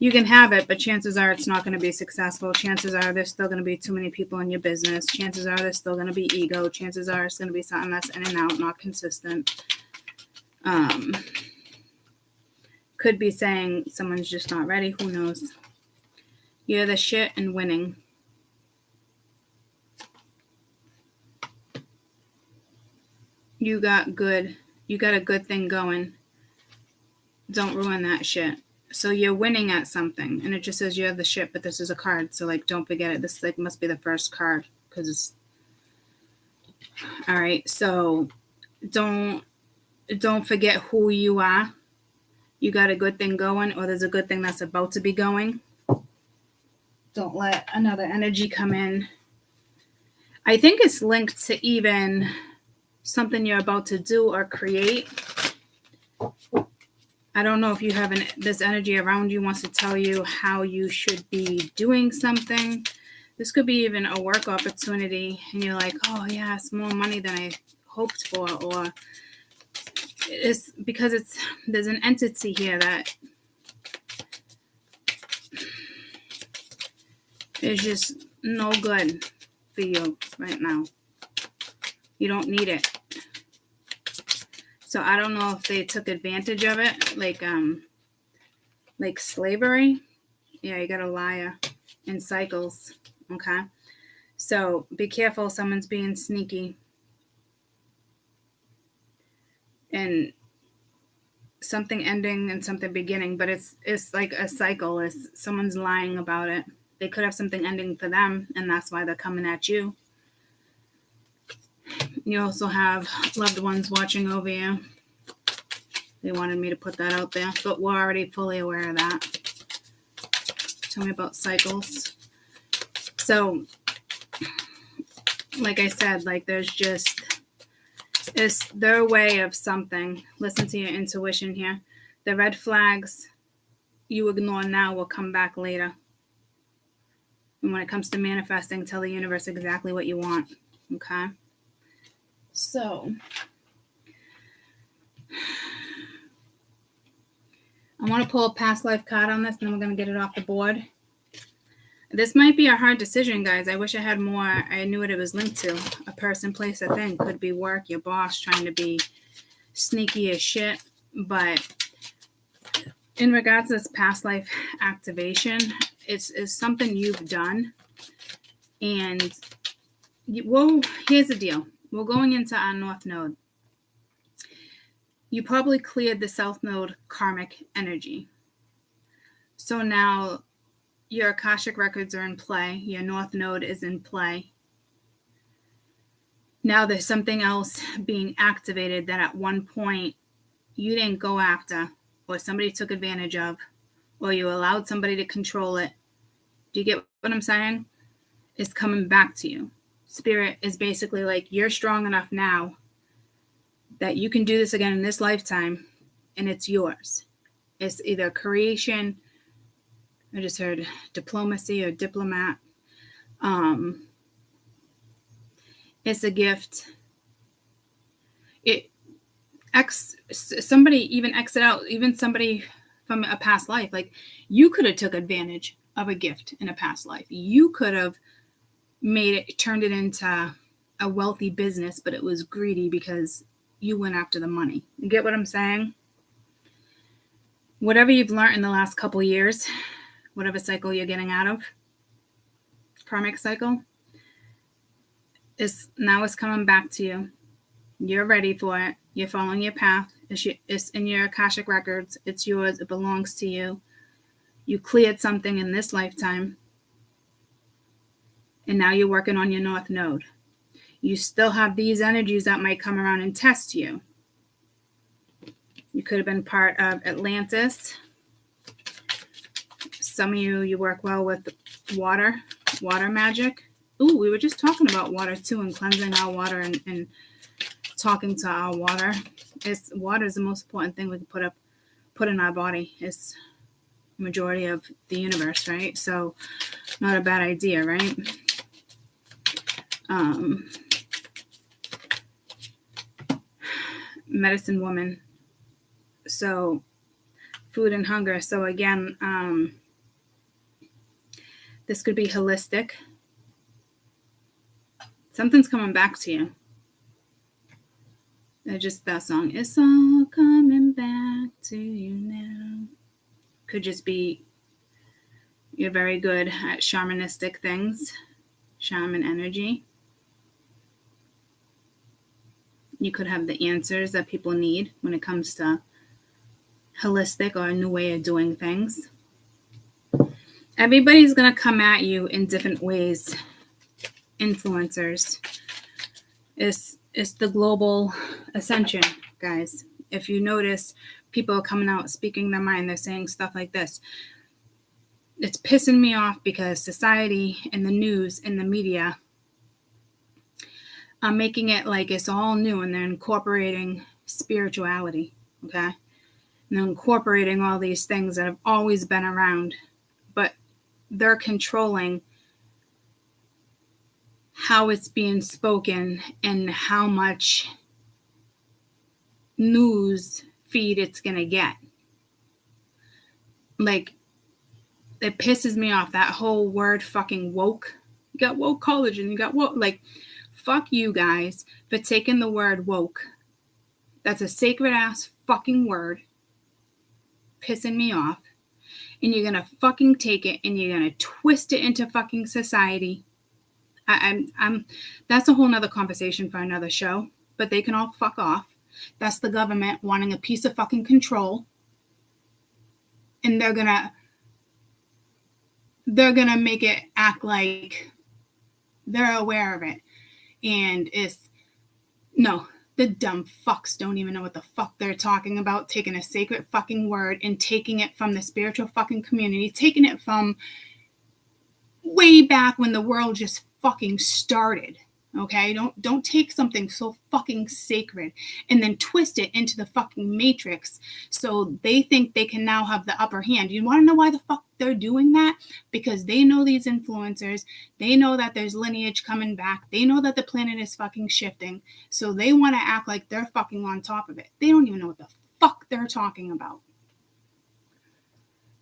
You can have it, but chances are it's not going to be successful. Chances are there's still going to be too many people in your business. Chances are there's still going to be ego. Chances are it's going to be something that's in and out, not consistent. Could be saying someone's just not ready. Who knows? You're the shit and winning. You got a good thing going. Don't ruin that shit. So you're winning at something, and it just says you have the shit, but this is a card, so like don't forget it. This like must be the first card, because it's all right. So don't forget who you are. You got a good thing going, or there's a good thing that's about to be going. Don't let another energy come in. I think it's linked to even something you're about to do or create. I don't know if you have this energy around you wants to tell you how you should be doing something. This could be even a work opportunity, and you're like, oh yeah, it's more money than I hoped for, or it's because there's an entity here that is just no good for you right now. You don't need it. So I don't know if they took advantage of it, like slavery. Yeah, you got a liar in cycles. Okay. So be careful. Someone's being sneaky. And something ending and something beginning, but it's like a cycle. It's someone's lying about it. They could have something ending for them, and that's why they're coming at you. You also have loved ones watching over you. They wanted me to put that out there, but we're already fully aware of that. Tell me about cycles. So, like I said, like there's just, it's their way of something. Listen to your intuition here. The red flags you ignore now will come back later. And when it comes to manifesting, tell the universe exactly what you want. Okay? So, I want to pull a past life card on this, and then we're going to get it off the board. This might be a hard decision, guys. I wish I had more. I knew what it was linked to. A person, place, a thing. Could be work, your boss trying to be sneaky as shit. But in regards to this past life activation, it's something you've done. And, well, here's the deal. We're going into our North Node. You probably cleared the South Node karmic energy. So now your Akashic records are in play. Your North Node is in play. Now there's something else being activated that at one point you didn't go after, or somebody took advantage of, or you allowed somebody to control it. Do you get what I'm saying? It's coming back to you. Spirit is basically like, you're strong enough now that you can do this again in this lifetime, and it's yours. It's either creation, I just heard diplomacy or diplomat. It's a gift. Somebody even exit out, even somebody from a past life. Like, you could have took advantage of a gift in a past life. You could have turned it into a wealthy business, but it was greedy because you went after the money. You get what I'm saying? Whatever you've learned in the last couple years, whatever cycle you're getting out of, karmic cycle, now it's coming back to you. You're ready for it. You're following your path. It's in your Akashic records. It's yours. It belongs to you. You cleared something in this lifetime. And now you're working on your North Node. You still have these energies that might come around and test you. You could have been part of Atlantis. Some of you work well with water magic. Ooh, we were just talking about water too, and cleansing our water and talking to our water. Water is the most important thing we can put in our body. It's the majority of the universe, right? So not a bad idea, right? Medicine woman. So food and hunger. So again, this could be holistic. Something's coming back to you. Just that song. It's all coming back to you now. Could just be you're very good at shamanistic things. Shaman energy. You could have the answers that people need when it comes to holistic or a new way of doing things. Everybody's going to come at you in different ways. Influencers. It's the global ascension, guys. If you notice, people are coming out speaking their mind. They're saying stuff like this. It's pissing me off because society and the news and the media are making it like it's all new, and they're incorporating spirituality, okay? And they're incorporating all these things that have always been around, but they're controlling how it's being spoken and how much news feed it's going to get. Like, it pisses me off, that whole word fucking woke. You got woke college and you got woke. Like, fuck you guys for taking the word woke. That's a sacred ass fucking word. Pissing me off. And you're going to fucking take it and you're going to twist it into fucking society. That's a whole nother conversation for another show, but they can all fuck off. That's the government wanting a piece of fucking control. And they're gonna make it act like they're aware of it. And the dumb fucks don't even know what the fuck they're talking about, taking a sacred fucking word and taking it from the spiritual fucking community, taking it from way back when the world just fucking started. Okay, don't take something so fucking sacred and then twist it into the fucking matrix so they think they can now have the upper hand. You want to know why the fuck they're doing that? Because they know these influencers. They know that there's lineage coming back. They know that the planet is fucking shifting. So they want to act like they're fucking on top of it. They don't even know what the fuck they're talking about.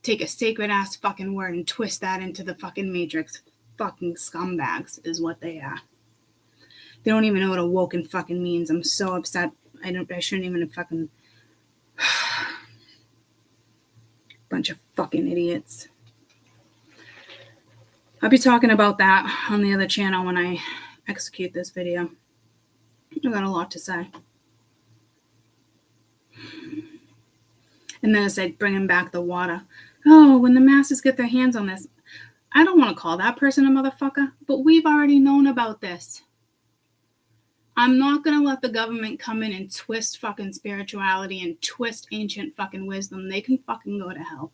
Take a sacred ass fucking word and twist that into the fucking matrix. Fucking scumbags is what they are. They don't even know what awoken fucking means. I'm so upset. I shouldn't even have fucking... Bunch of fucking idiots. I'll be talking about that on the other channel when I execute this video. I've got a lot to say. And then it's like bringing back the water. Oh, when the masses get their hands on this. I don't want to call that person a motherfucker, but we've already known about this. I'm not going to let the government come in and twist fucking spirituality and twist ancient fucking wisdom. They can fucking go to hell.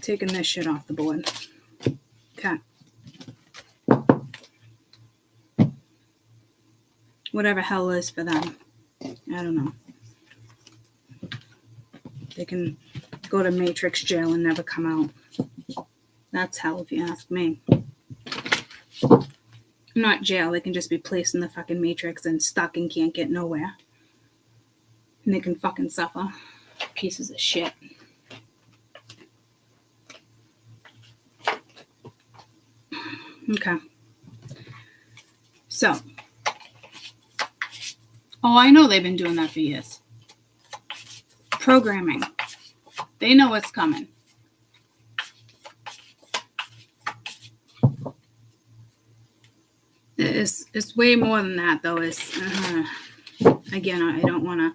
Taking this shit off the board. Okay. Whatever hell is for them. I don't know. They can go to Matrix jail and never come out. That's hell if you ask me. Not jail. They can just be placed in the fucking Matrix and stuck and can't get nowhere. And they can fucking suffer. Pieces of shit. Okay. So. Oh, I know they've been doing that for years. Programming. They know what's coming. It's way more than that, though. Again, I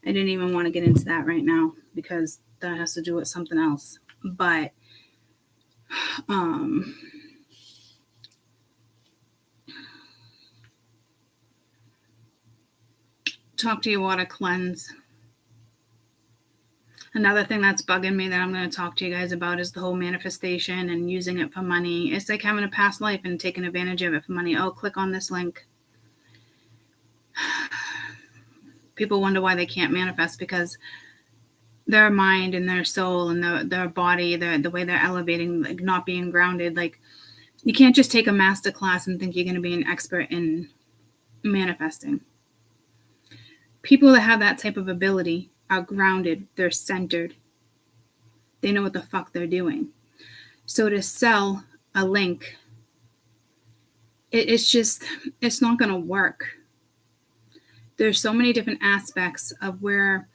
didn't even want to get into that right now because that has to do with something else. But, talk to your water, cleanse. Another thing that's bugging me that I'm going to talk to you guys about is the whole manifestation and using it for money. It's like having a past life and taking advantage of it for money. Oh, click on this link. People wonder why they can't manifest because their mind and their soul and their body, the way they're elevating, like not being grounded. Like you can't just take a master class and think you're going to be an expert in manifesting. People that have that type of ability are grounded, they're centered, they know what the fuck they're doing. So to sell a link, it's not going to work. There's so many different aspects of where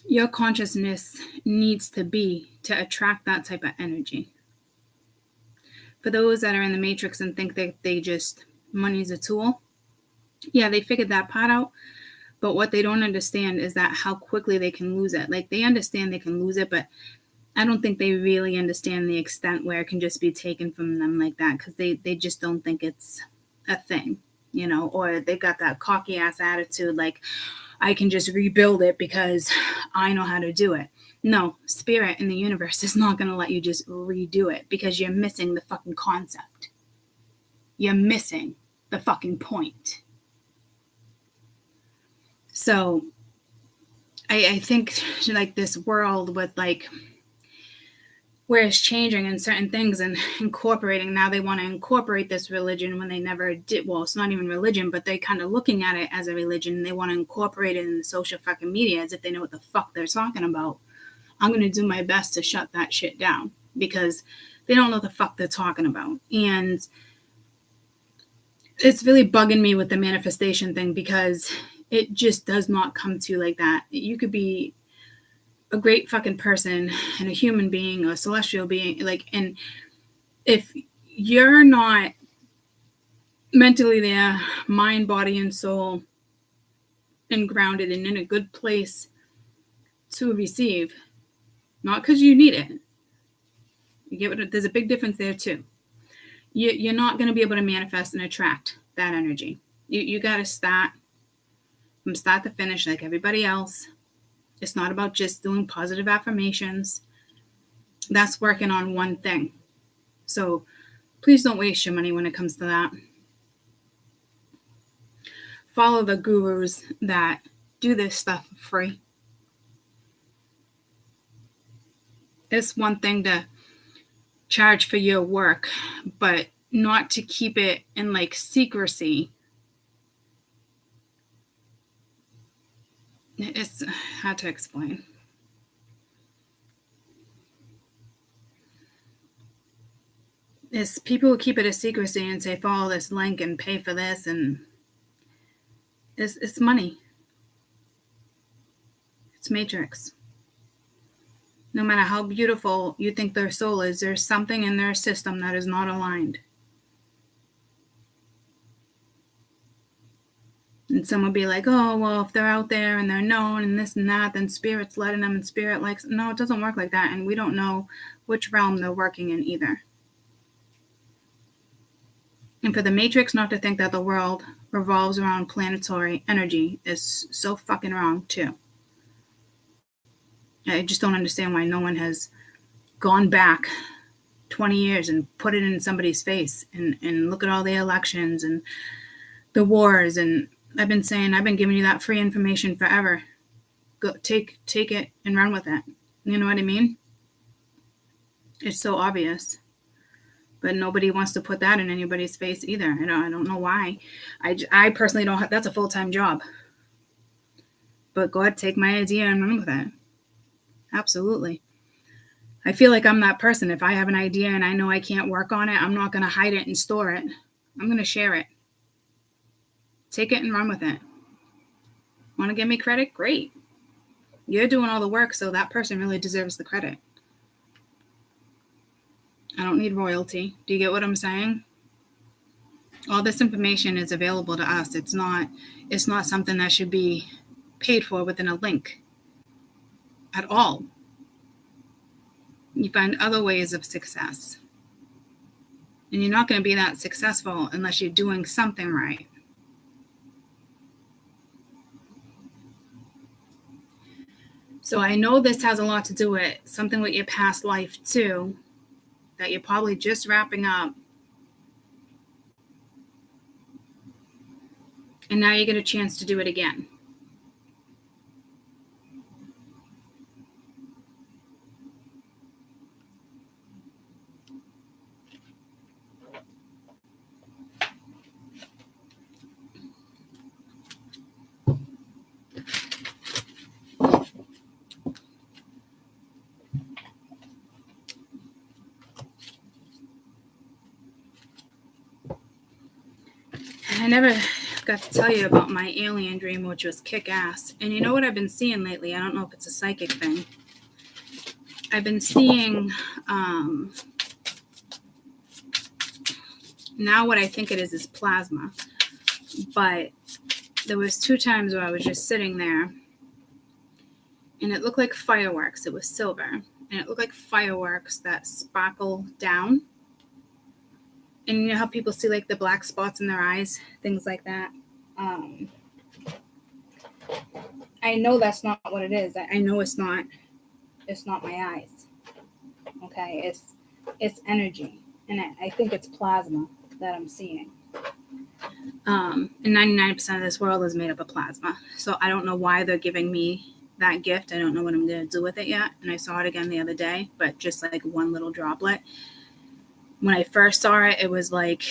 your consciousness needs to be to attract that type of energy. For those that are in the Matrix and think that money's a tool, yeah, they figured that part out. But what they don't understand is that how quickly they can lose it. Like they understand they can lose it, but I don't think they really understand the extent where it can just be taken from them like that because they just don't think it's a thing, or they got that cocky ass attitude like I can just rebuild it because I know how to do it. No, spirit in the universe is not going to let you just redo it because you're missing the fucking concept. You're missing the fucking point. So I think like this world with like where it's changing in certain things and incorporating, now they want to incorporate this religion when they never did. Well, it's not even religion, but they're kind of looking at it as a religion. And they want to incorporate it in the social fucking media as if they know what the fuck they're talking about. I'm going to do my best to shut that shit down because they don't know what the fuck they're talking about. And it's really bugging me with the manifestation thing because it just does not come to you like that. You could be a great fucking person and a human being, a celestial being, and if you're not mentally there, mind, body, and soul, and grounded and in a good place to receive, not because you need it. You get what? There's a big difference there too. You're not going to be able to manifest and attract that energy. You got to start from start to finish like everybody else. It's not about just doing positive affirmations. That's working on one thing. So please don't waste your money when it comes to that. Follow the gurus that do this stuff for free. It's one thing to charge for your work, but not to keep it in like secrecy. It's hard to explain. It's people who keep it a secrecy and say follow this link and pay for this, and it's money. It's Matrix. No matter how beautiful you think their soul is, there's something in their system that is not aligned. And some will be like, oh, well, if they're out there and they're known and this and that, then spirit's letting them and spirit likes. No, it doesn't work like that. And we don't know which realm they're working in either. And for the Matrix not to think that the world revolves around planetary energy is so fucking wrong, too. I just don't understand why no one has gone back 20 years and put it in somebody's face and look at all the elections and the wars. And I've been giving you that free information forever. Go take it and run with it. You know what I mean? It's so obvious. But nobody wants to put that in anybody's face either. I don't know why. I personally don't have, that's a full-time job. But go ahead, take my idea and run with it. Absolutely. I feel like I'm that person. If I have an idea and I know I can't work on it, I'm not going to hide it and store it. I'm going to share it. Take it and run with it. Want to give me credit? Great. You're doing all the work, so that person really deserves the credit. I don't need royalty. Do you get what I'm saying? All this information is available to us. It's not something that should be paid for within a link at all. You find other ways of success. And you're not going to be that successful unless you're doing something right. So I know this has a lot to do with something with your past life too, that you're probably just wrapping up. And now you get a chance to do it again. I never got to tell you about my alien dream, which was kick-ass. And you know what I've been seeing lately? I don't know if it's a psychic thing. I've been seeing, now what I think it is plasma. But there was 2 times where I was just sitting there, and it looked like fireworks. It was silver. And it looked like fireworks that sparkle down. And you know how people see like the black spots in their eyes, things like that. I know that's not what it is. I know it's not my eyes. Okay, it's energy, and I think it's plasma that I'm seeing. And 99% of this world is made up of plasma. So I don't know why they're giving me that gift. I don't know what I'm going to do with it yet. And I saw it again the other day, but just like one little droplet. When I first saw it, it was like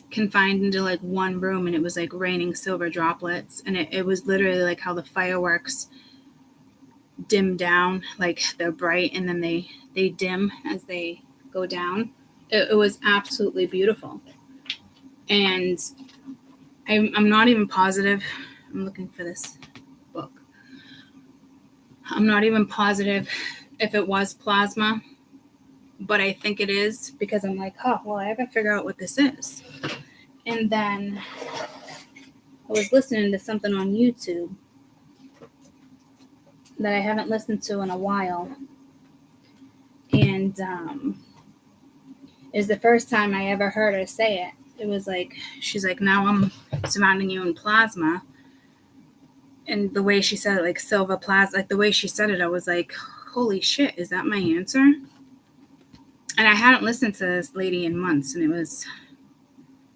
confined into like one room, and it was like raining silver droplets. And it was literally like how the fireworks dim down, like they're bright and then they dim as they go down. It was absolutely beautiful. And I'm not even positive. I'm looking for this book. I'm not even positive if it was plasma, but I think it is, because I'm like, oh, well, I haven't figured out what this is. And then I was listening to something on YouTube that I haven't listened to in a while. And it's the first time I ever heard her say it. It was like, she's like, now I'm surrounding you in plasma. And the way she said it, like silver plasma, like the way she said it, I was like, holy shit, is that my answer? And I hadn't listened to this lady in months, and it was,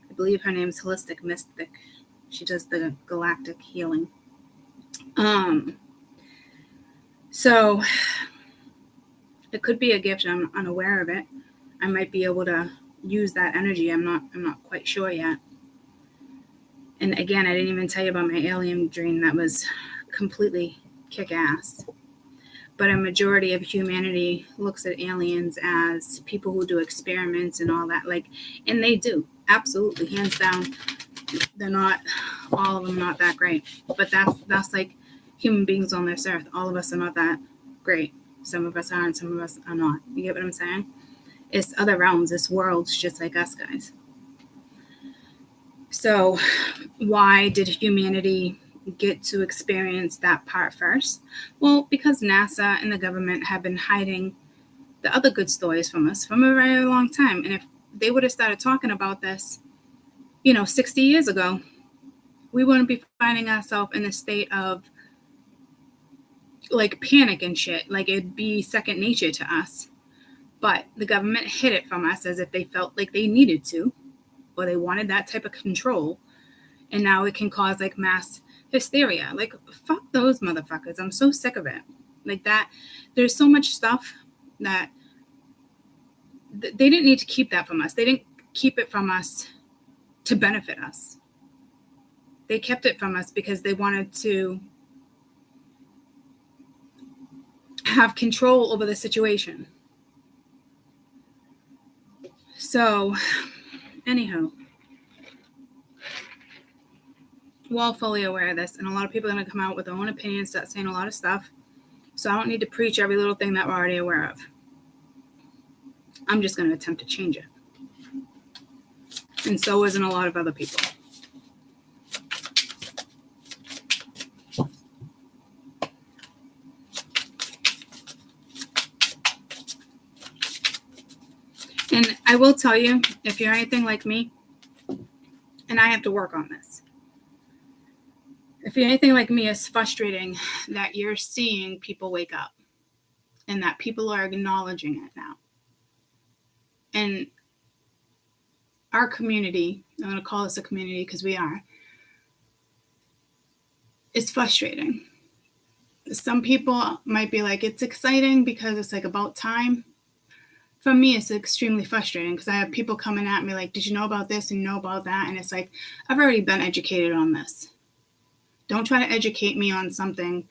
I believe her name's Holistic Mystic. She does the galactic healing. So it could be a gift. I'm unaware of it. I might be able to use that energy. I'm not quite sure yet. And again, I didn't even tell you about my alien dream. That was completely kick-ass. But a majority of humanity looks at aliens as people who do experiments and all that. Like, and they do, absolutely, hands down. They're not, all of them not that great. But that's like human beings on this earth. All of us are not that great. Some of us are and some of us are not. You get what I'm saying? It's other realms. This world's just like us, guys. So why did humanity get to experience that part first? Well, because NASA and the government have been hiding the other good stories from us from a very long time. And if they would have started talking about this, 60 years ago, we wouldn't be finding ourselves in a state of like panic and shit. Like it'd be second nature to us. But the government hid it from us as if they felt like they needed to, or they wanted that type of control. And now it can cause like mass hysteria. Like, fuck those motherfuckers. I'm so sick of it. Like that, there's so much stuff that they didn't need to keep that from us. They didn't keep it from us to benefit us. They kept it from us because they wanted to have control over the situation. So, anyhow, we're all fully aware of this, and a lot of people are going to come out with their own opinions, start saying a lot of stuff. So I don't need to preach every little thing that we're already aware of. I'm just going to attempt to change it. And so isn't a lot of other people. And I will tell you, if you're anything like me, and I have to work on this, if you're anything like me, it's frustrating that you're seeing people wake up and that people are acknowledging it now. And our community, I'm going to call this a community because we are, it's frustrating. Some people might be like, it's exciting because it's like about time. For me, it's extremely frustrating because I have people coming at me like, did you know about this and know about that? And it's like, I've already been educated on this. Don't try to educate me on something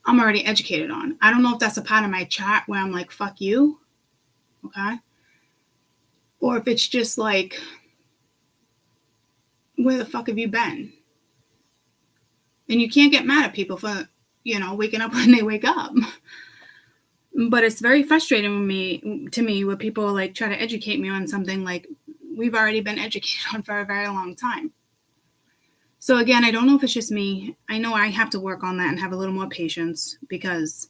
I'm already educated on. I don't know if that's a part of my chat where I'm like, fuck you. Okay. Or if it's just like, where the fuck have you been? And you can't get mad at people for, waking up when they wake up. But it's very frustrating to me when people like try to educate me on something like we've already been educated on for a very long time. So again, I don't know if it's just me. I know I have to work on that and have a little more patience because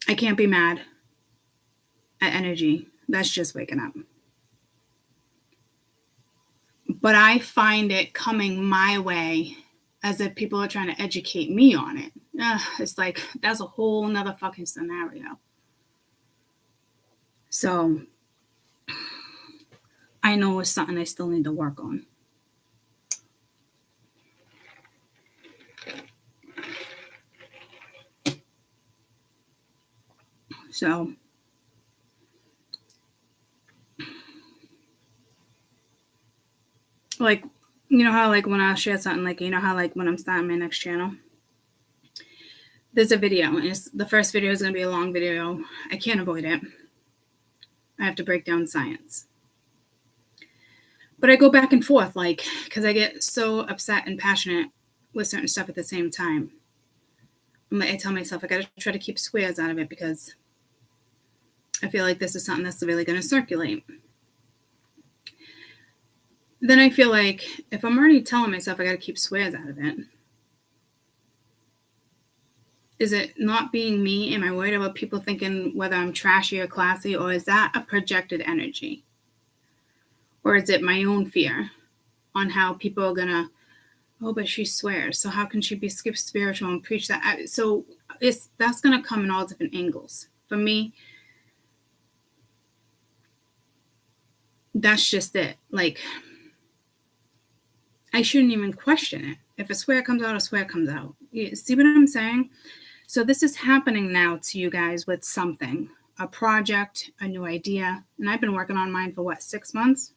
I can't be mad at energy. That's just waking up. But I find it coming my way as if people are trying to educate me on it. It's like, that's a whole nother fucking scenario. So I know it's something I still need to work on. So like, how like when I share something, like, how like when I'm starting my next channel, there's a video, and the first video is going to be a long video. I can't avoid it. I have to break down science. But I go back and forth, like, because I get so upset and passionate with certain stuff at the same time. I tell myself I got to try to keep squares out of it because I feel like this is something that's really going to circulate. Then I feel like if I'm already telling myself I got to keep squares out of it, is it not being me? Am I worried about people thinking whether I'm trashy or classy, or is that a projected energy? Or is it my own fear on how people are going to, oh, but she swears, so how can she be spiritual and preach that? So that's going to come in all different angles. For me, that's just it. Like, I shouldn't even question it. If a swear comes out, a swear comes out. You see what I'm saying? So this is happening now to you guys with something, a project, a new idea. And I've been working on mine for 6 months?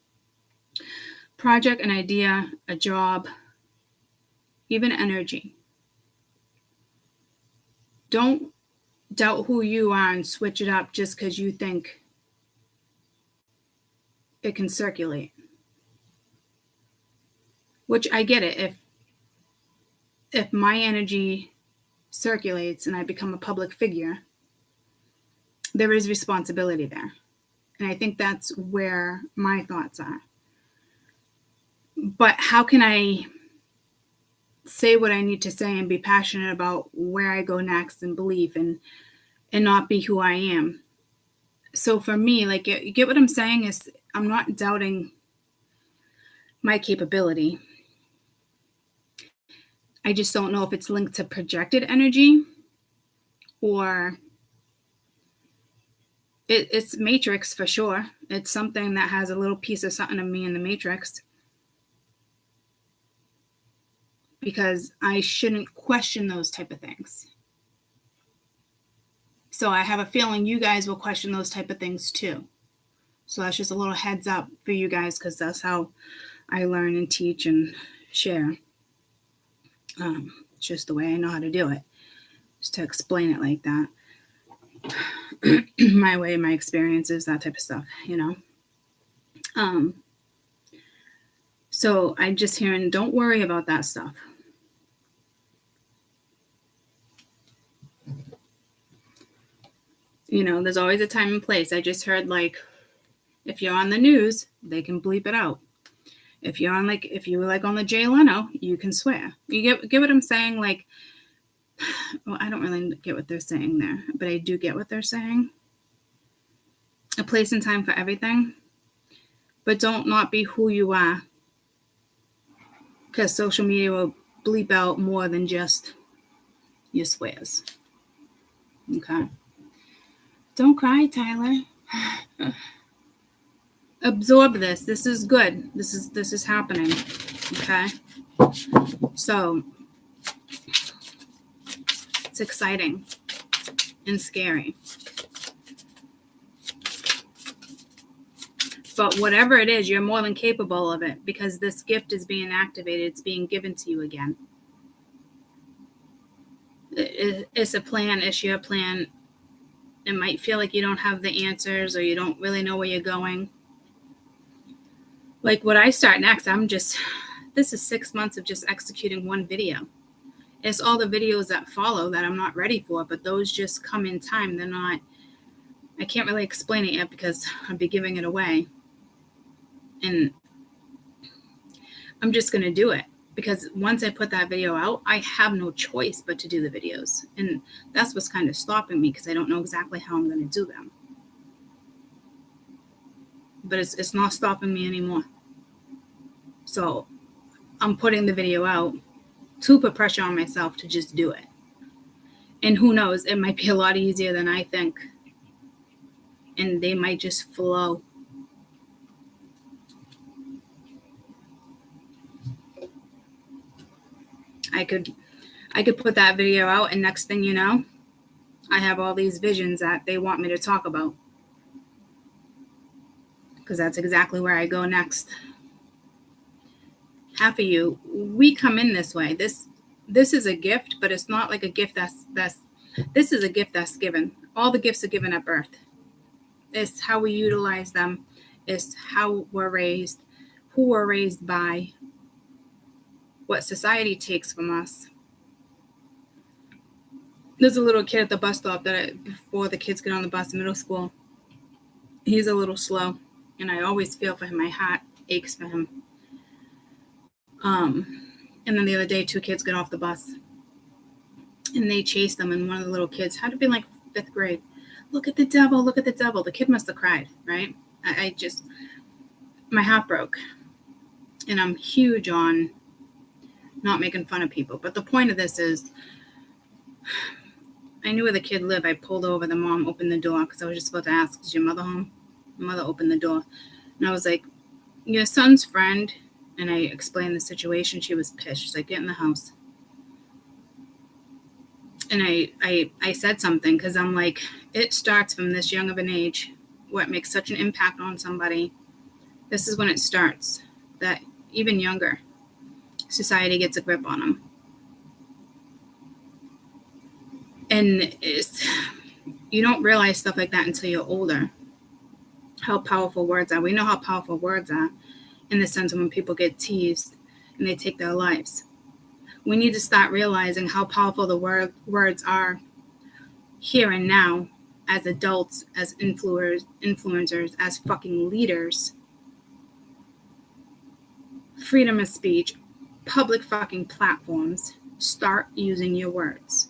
Project, an idea, a job, even energy. Don't doubt who you are and switch it up just because you think it can circulate. Which I get it. If my energy circulates and I become a public figure, there is responsibility there. And I think that's where my thoughts are. But how can I say what I need to say and be passionate about where I go next and believe and not be who I am? So for me, like, you get what I'm saying is I'm not doubting my capability. I just don't know if it's linked to projected energy or it's matrix for sure. It's something that has a little piece of something of me in the matrix. Because I shouldn't question those type of things. So I have a feeling you guys will question those type of things too. So that's just a little heads up for you guys, because that's how I learn and teach and share. It's just the way I know how to do it, just to explain it like that. My way, my experiences, that type of stuff, you know. So I'm just hearing, don't worry about that stuff. You know, there's always a time and place. I just heard, like, if you're on the news, they can bleep it out. If you're on, like, if you were like on the Jay Leno, you can swear. You get what I'm saying? Like, well, I don't really get what they're saying there, but I do get what they're saying. A place and time for everything, but don't not be who you are, because social media will bleep out more than just your swears. Okay. Don't cry, Tyler. Absorb this. This is good. This is happening. Okay. So it's exciting and scary. But whatever it is, you're more than capable of it, because this gift is being activated. It's being given to you again. It's a plan. It's your plan. It might feel like you don't have the answers, or you don't really know where you're going. Like, what I start next, this is 6 months of just executing one video. It's all the videos that follow that I'm not ready for, but those just come in time. They're not, I can't really explain it yet because I'd be giving it away. And I'm just going to do it, because once I put that video out, I have no choice but to do the videos. And that's what's kind of stopping me, because I don't know exactly how I'm going to do them. But it's not stopping me anymore. So I'm putting the video out to put pressure on myself to just do it. And who knows, it might be a lot easier than I think. And they might just flow. I could put that video out, and next thing you know, I have all these visions that they want me to talk about. Because that's exactly where I go next. Half of you, we come in this way. This is a gift, but it's not like a gift this is a gift that's given. All the gifts are given at birth. It's how we utilize them. It's how we're raised, who we're raised by, what society takes from us. There's a little kid at the bus stop before the kids get on the bus in middle school. He's a little slow, and I always feel for him. My heart aches for him. And then the other day, 2 kids get off the bus, and they chase them, and one of the little kids had to be like 5th grade. Look at the devil, look at the devil. The kid must have cried, right? My heart broke. And I'm huge on not making fun of people. But the point of this is, I knew where the kid lived. I pulled over. The mom opened the door, because I was just about to ask, is your mother home? My mother opened the door. And I was like, your son's friend. And I explained the situation. She was pissed. She's like, get in the house. And I said something, because I'm like, it starts from this young of an age. What makes such an impact on somebody, this is when it starts. That even younger, society gets a grip on them. And you don't realize stuff like that until you're older. How powerful words are. We know how powerful words are, in the sense of when people get teased and they take their lives. We need to start realizing how powerful the words are here and now, as adults, as influencers, as fucking leaders. freedom of speech, public fucking platforms. Start using your words.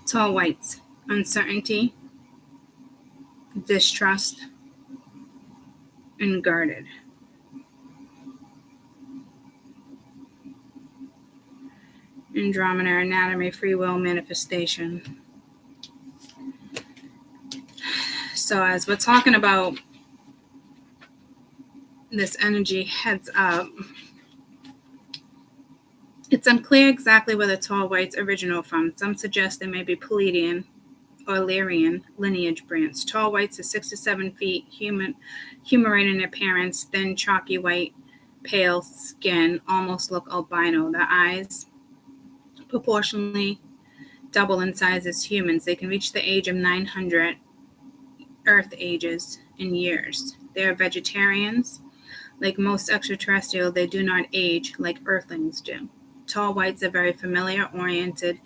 Tall whites, uncertainty, distrust, and guarded. Andromeda, anatomy, free will, manifestation. So as we're talking about this energy heads up, it's unclear exactly where the tall whites originate from. Some suggest they may be Pleiadian or Lyrian lineage branch. Tall whites are 6 to 7 feet, humanoid in appearance, thin, chalky white, pale skin, almost look albino. Their eyes proportionally double in size as humans. They can reach the age of 900 Earth ages in years. They are vegetarians. Like most extraterrestrial, they do not age like Earthlings do. Tall whites are very familiar, oriented,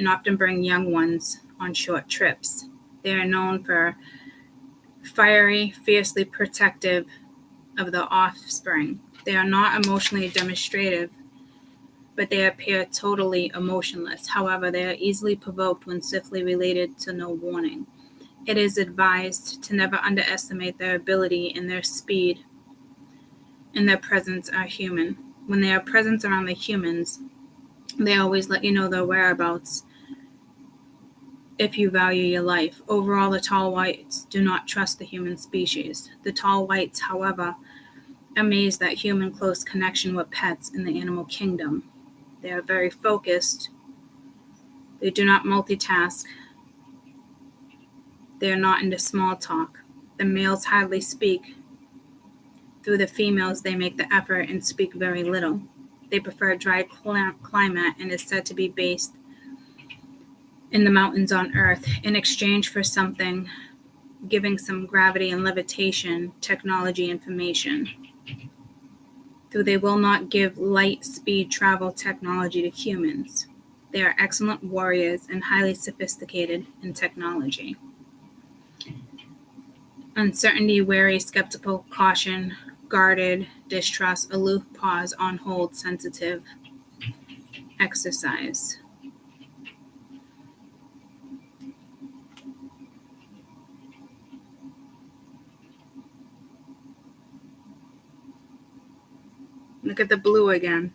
and often bring young ones on short trips. They are known for fiery, fiercely protective of the offspring. They are not emotionally demonstrative, but they appear totally emotionless. However, they are easily provoked when swiftly related to no warning. It is advised to never underestimate their ability and their speed and their presence are human. When they are present around the humans, they always let you know their whereabouts if you value your life. Overall, the tall whites do not trust the human species. The tall whites, however, amazed at human close connection with pets in the animal kingdom. They are very focused. They do not multitask. They are not into small talk. The males hardly speak. Through the females, they make the effort and speak very little. They prefer dry climate and is said to be based in the mountains on Earth in exchange for something, giving some gravity and levitation, technology information. Though they will not give light speed travel technology to humans. They are excellent warriors and highly sophisticated in technology. Uncertainty, wary, skeptical, caution, guarded, distrust, aloof, pause, on hold, sensitive, exercise. Look at the blue again.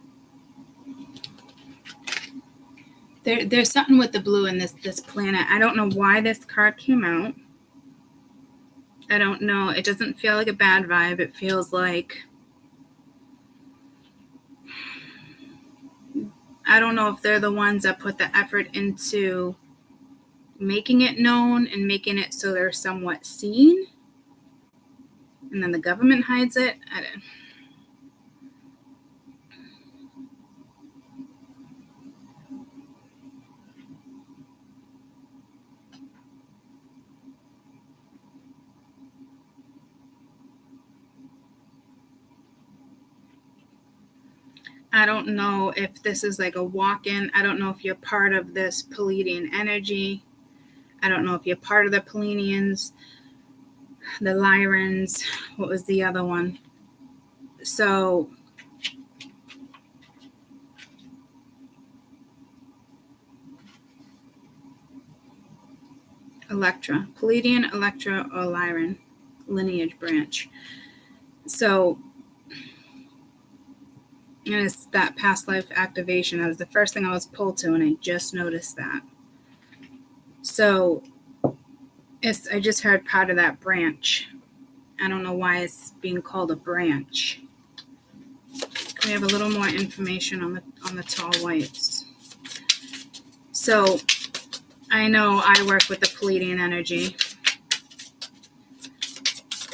There's something with the blue in this planet. I don't know why this card came out. I don't know. It doesn't feel like a bad vibe. It feels like, I don't know if they're the ones that put the effort into making it known and making it so they're somewhat seen. And then the government hides it. I don't know if this is like a walk-in. I don't know if you're part of this Pleiadian energy. I don't know if you're part of the Pleiadians, the Lyrans. What was the other one? So Electra, Pleiadian, Electra, or Lyran lineage branch. So and it's that past life activation. That was the first thing I was pulled to, and I just noticed that. So I just heard part of that branch. I don't know why it's being called a branch. We have a little more information on the tall whites. So I know I work with the Pleiadian energy.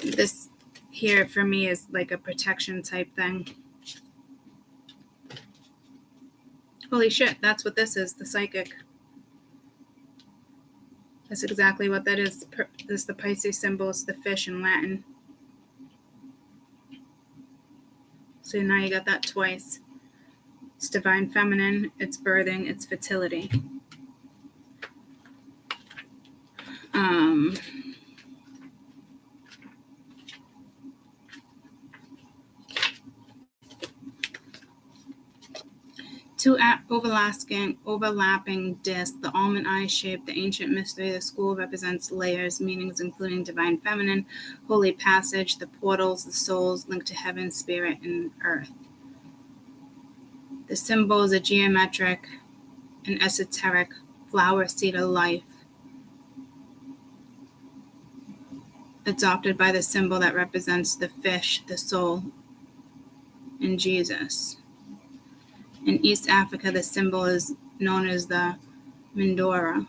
This here for me is like a protection type thing. Holy shit, that's what this is, the psychic That's exactly what that is. This is the Pisces symbol. It's the fish in Latin. So now you got that twice. It's divine feminine, it's birthing, it's fertility. Two overlapping discs, the almond eye shape, the ancient mystery. The school represents layers, meanings including divine feminine, holy passage, the portals, the souls linked to heaven, spirit, and earth. The symbols are geometric and esoteric, flower, seed of life, adopted by the symbol that represents the fish, the soul, and Jesus. In East Africa, the symbol is known as the Mandora.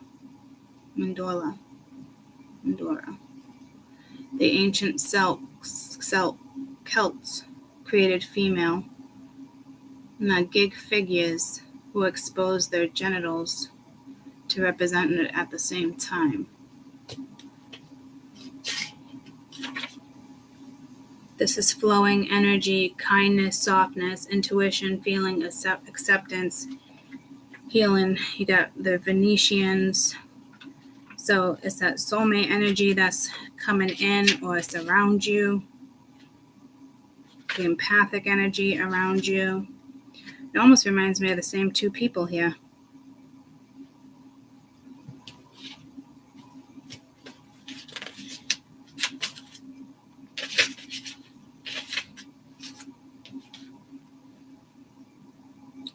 The ancient Celts created female Nagig figures who exposed their genitals to represent it at the same time. This is flowing energy, kindness, softness, intuition, feeling, acceptance, healing. You got the Venetians. So it's that soulmate energy that's coming in or it's around you. The empathic energy around you. It almost reminds me of the same two people here.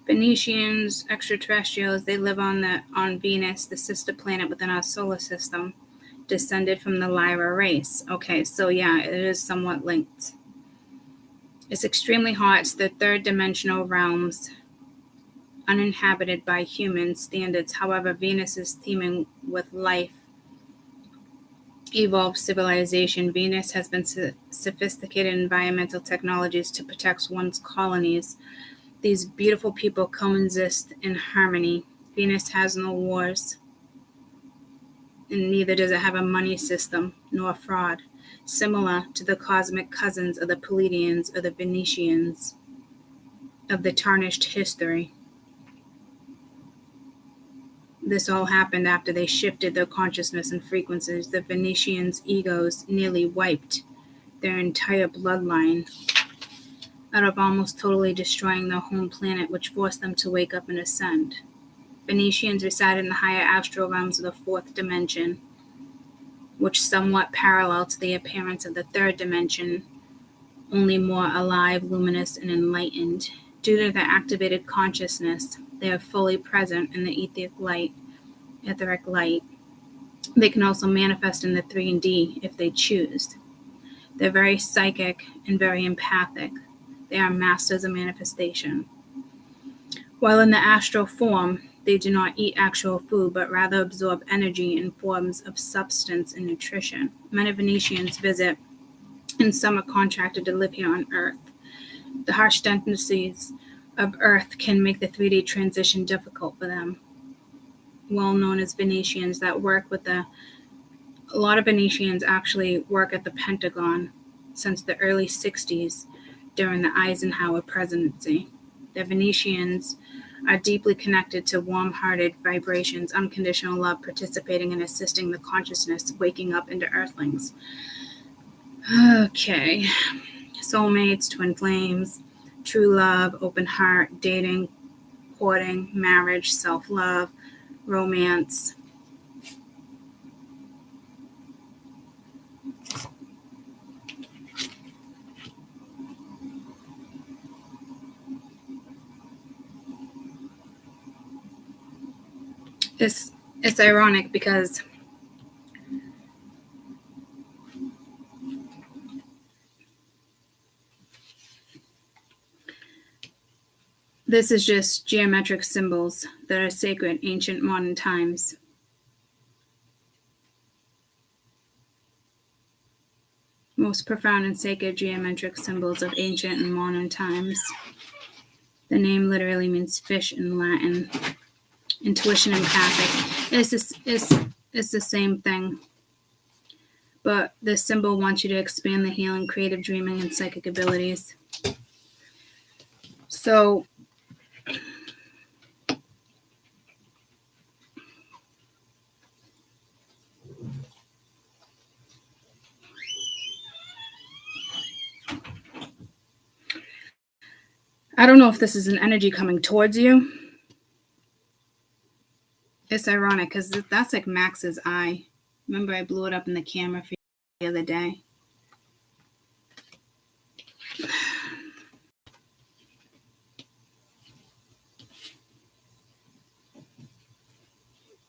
Venetians, extraterrestrials, they live on Venus, the sister planet within our solar system, descended from the Lyra race. Okay, so yeah, it is somewhat linked. It's extremely hot. It's the third dimensional realms, uninhabited by human standards. However, Venus is teeming with life, evolved civilization. Venus has been sophisticated environmental technologies to protect one's colonies. These beautiful people coexist in harmony. Venus has no wars, and neither does it have a money system, nor fraud, similar to the cosmic cousins of the Pleiadians or the Venetians of the tarnished history. This all happened after they shifted their consciousness and frequencies. The Venetians' egos nearly wiped their entire bloodline out of almost totally destroying their home planet, which forced them to wake up and ascend. Venetians reside in the higher astral realms of the fourth dimension, which somewhat parallel to the appearance of the third dimension, only more alive, luminous, and enlightened. Due to their activated consciousness, they are fully present in the etheric light. They can also manifest in the 3D if they choose. They're very psychic and very empathic. They are masters of manifestation. While in the astral form, they do not eat actual food, but rather absorb energy in forms of substance and nutrition. Many Venetians visit, and some are contracted to live here on Earth. The harsh tendencies of Earth can make the 3D transition difficult for them. Well known as Venetians that work with a lot of Venetians actually work at the Pentagon since the early 60s during the Eisenhower presidency. The Venetians are deeply connected to warm-hearted vibrations, unconditional love, participating and assisting the consciousness waking up into Earthlings. Okay. Soulmates, twin flames, true love, open heart, dating, courting, marriage, self-love, romance. It's ironic because this is just geometric symbols that are sacred, ancient, modern times. Most profound and sacred geometric symbols of ancient and modern times. The name literally means fish in Latin. Intuition, empathic. It's It's the same thing. But this symbol wants you to expand the healing, creative dreaming, and psychic abilities. So I don't know if this is an energy coming towards you. It's ironic because that's like Max's eye. Remember I blew it up in the camera for you the other day?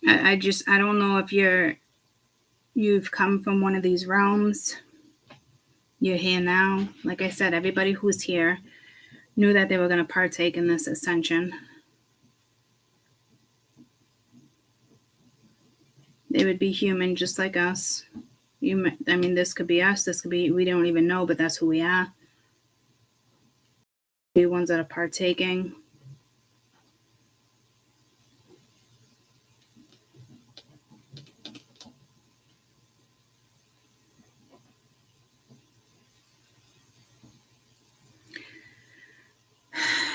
I don't know if you've come from one of these realms. You're here now. Like I said, everybody who's here knew that they were going to partake in this ascension. They would be human just like us. This could be us. This could be, we don't even know, but that's who we are. The ones that are partaking.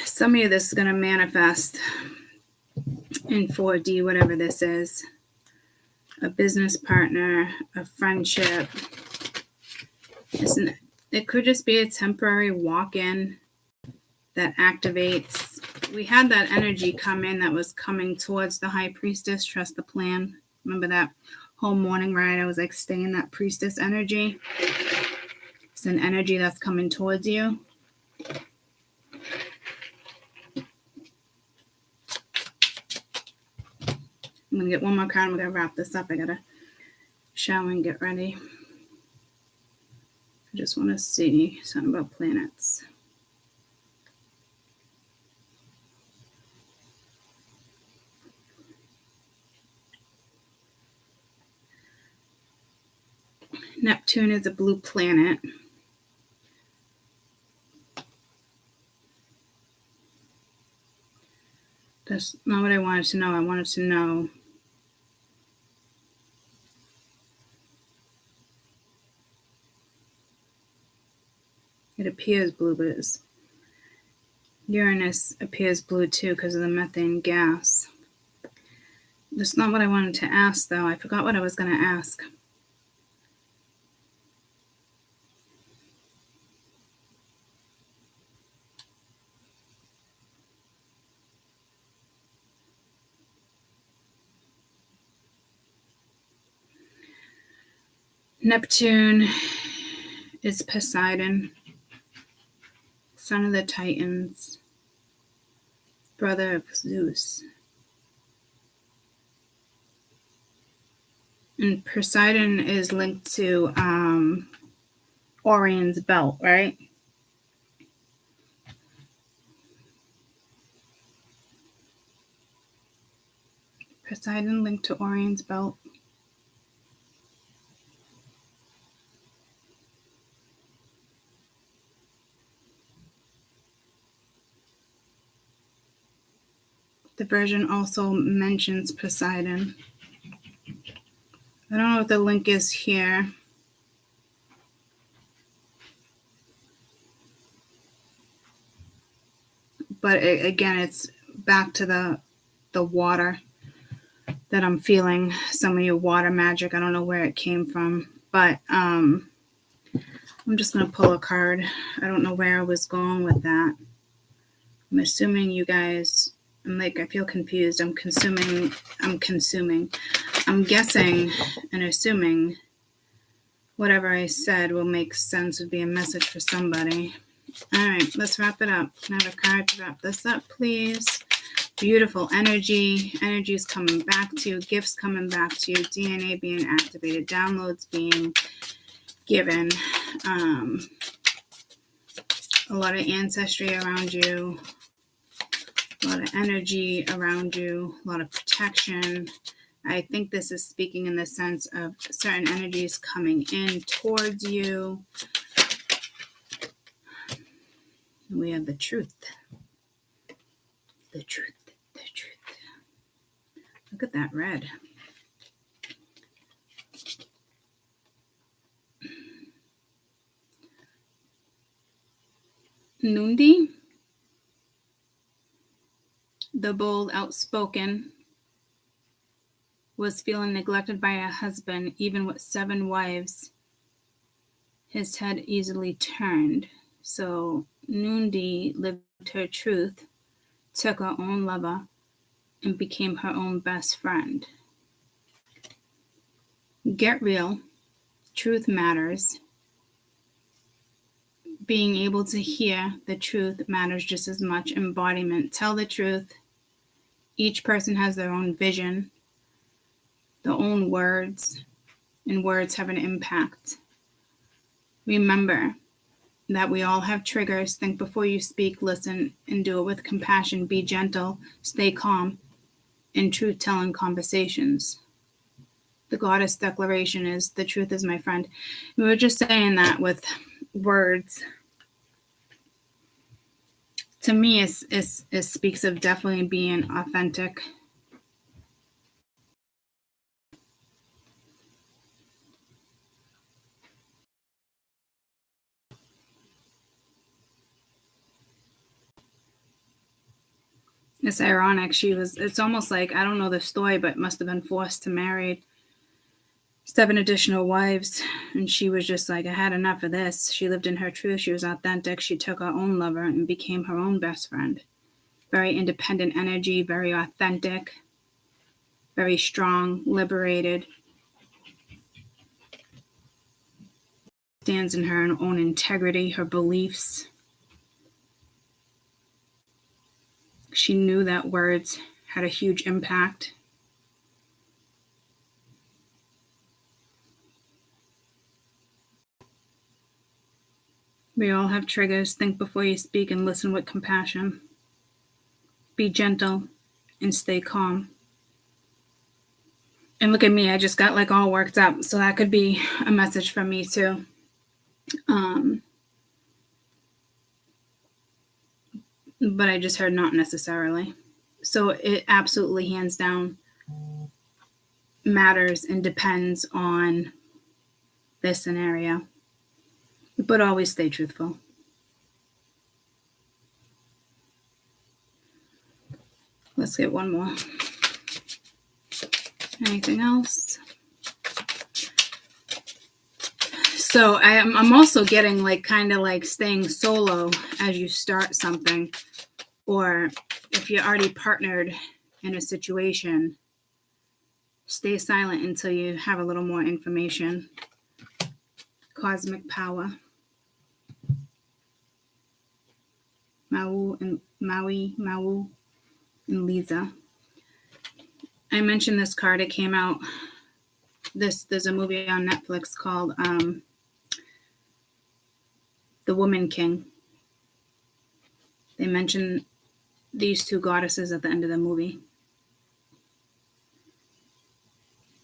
Some of you, this is going to manifest in 4D, whatever this is. A business partner, a friendship. It could just be a temporary walk-in that activates. We had that energy come in that was coming towards the high priestess, trust the plan. Remember that whole morning ride? I was like, stay in that priestess energy. It's an energy that's coming towards you. I'm going to get one more card. I'm going to wrap this up. I got to shower and get ready. I just want to see something about planets. Neptune is a blue planet. That's not what I wanted to know. I wanted to know it appears blue, but Uranus appears blue too because of the methane gas. That's not what I wanted to ask, though. I forgot what I was going to ask. Neptune is Poseidon, son of the Titans, brother of Zeus. And Poseidon is linked to Orion's belt, right? Poseidon linked to Orion's belt. The version also mentions Poseidon. I don't know what the link is here. But again, it's back to the water that I'm feeling. Some of you water magic. I don't know where it came from. But I'm just going to pull a card. I don't know where I was going with that. I'm assuming you guys... I feel confused. I'm consuming. I'm guessing and assuming whatever I said will make sense, would be a message for somebody. All right, let's wrap it up. Can I have a card to wrap this up, please? Beautiful energy. Energy is coming back to you. Gifts coming back to you. DNA being activated. Downloads being given. A lot of ancestry around you. A lot of energy around you, a lot of protection. I think this is speaking in the sense of certain energies coming in towards you. We have the truth. The truth. The truth. Look at that red. Nundi, the bold, outspoken, was feeling neglected by a husband, even with 7 wives. His head easily turned. So Nundi lived her truth, took her own lover, and became her own best friend. Get real. Truth matters. Being able to hear the truth matters just as much. Embodiment. Tell the truth. Each person has their own vision, their own words, and words have an impact. Remember that we all have triggers. Think before you speak, listen, and do it with compassion. Be gentle, stay calm in truth-telling conversations. The goddess declaration is, the truth is my friend. We were just saying that with words. To me, it speaks of definitely being authentic. It's ironic. It's almost like, I don't know the story, but must have been forced to marry 7 additional wives. And she was just like, I had enough of this. She lived in her truth. She was authentic. She took her own lover and became her own best friend. Very independent energy, very authentic, very strong, liberated. Stands in her own integrity, her beliefs. She knew that words had a huge impact. We all have triggers. Think before you speak and listen with compassion. Be gentle and stay calm. And look at me, I just got like all worked up. So that could be a message from me too. But I just heard not necessarily. So it absolutely, hands down, matters and depends on this scenario. But always stay truthful. Let's get one more. Anything else? So I'm also getting like kind of like staying solo as you start something, or if you're already partnered in a situation, stay silent until you have a little more information. Cosmic power. Maui and Lisa. I mentioned this card. It came out. There's a movie on Netflix called The Woman King. They mention these 2 goddesses at the end of the movie.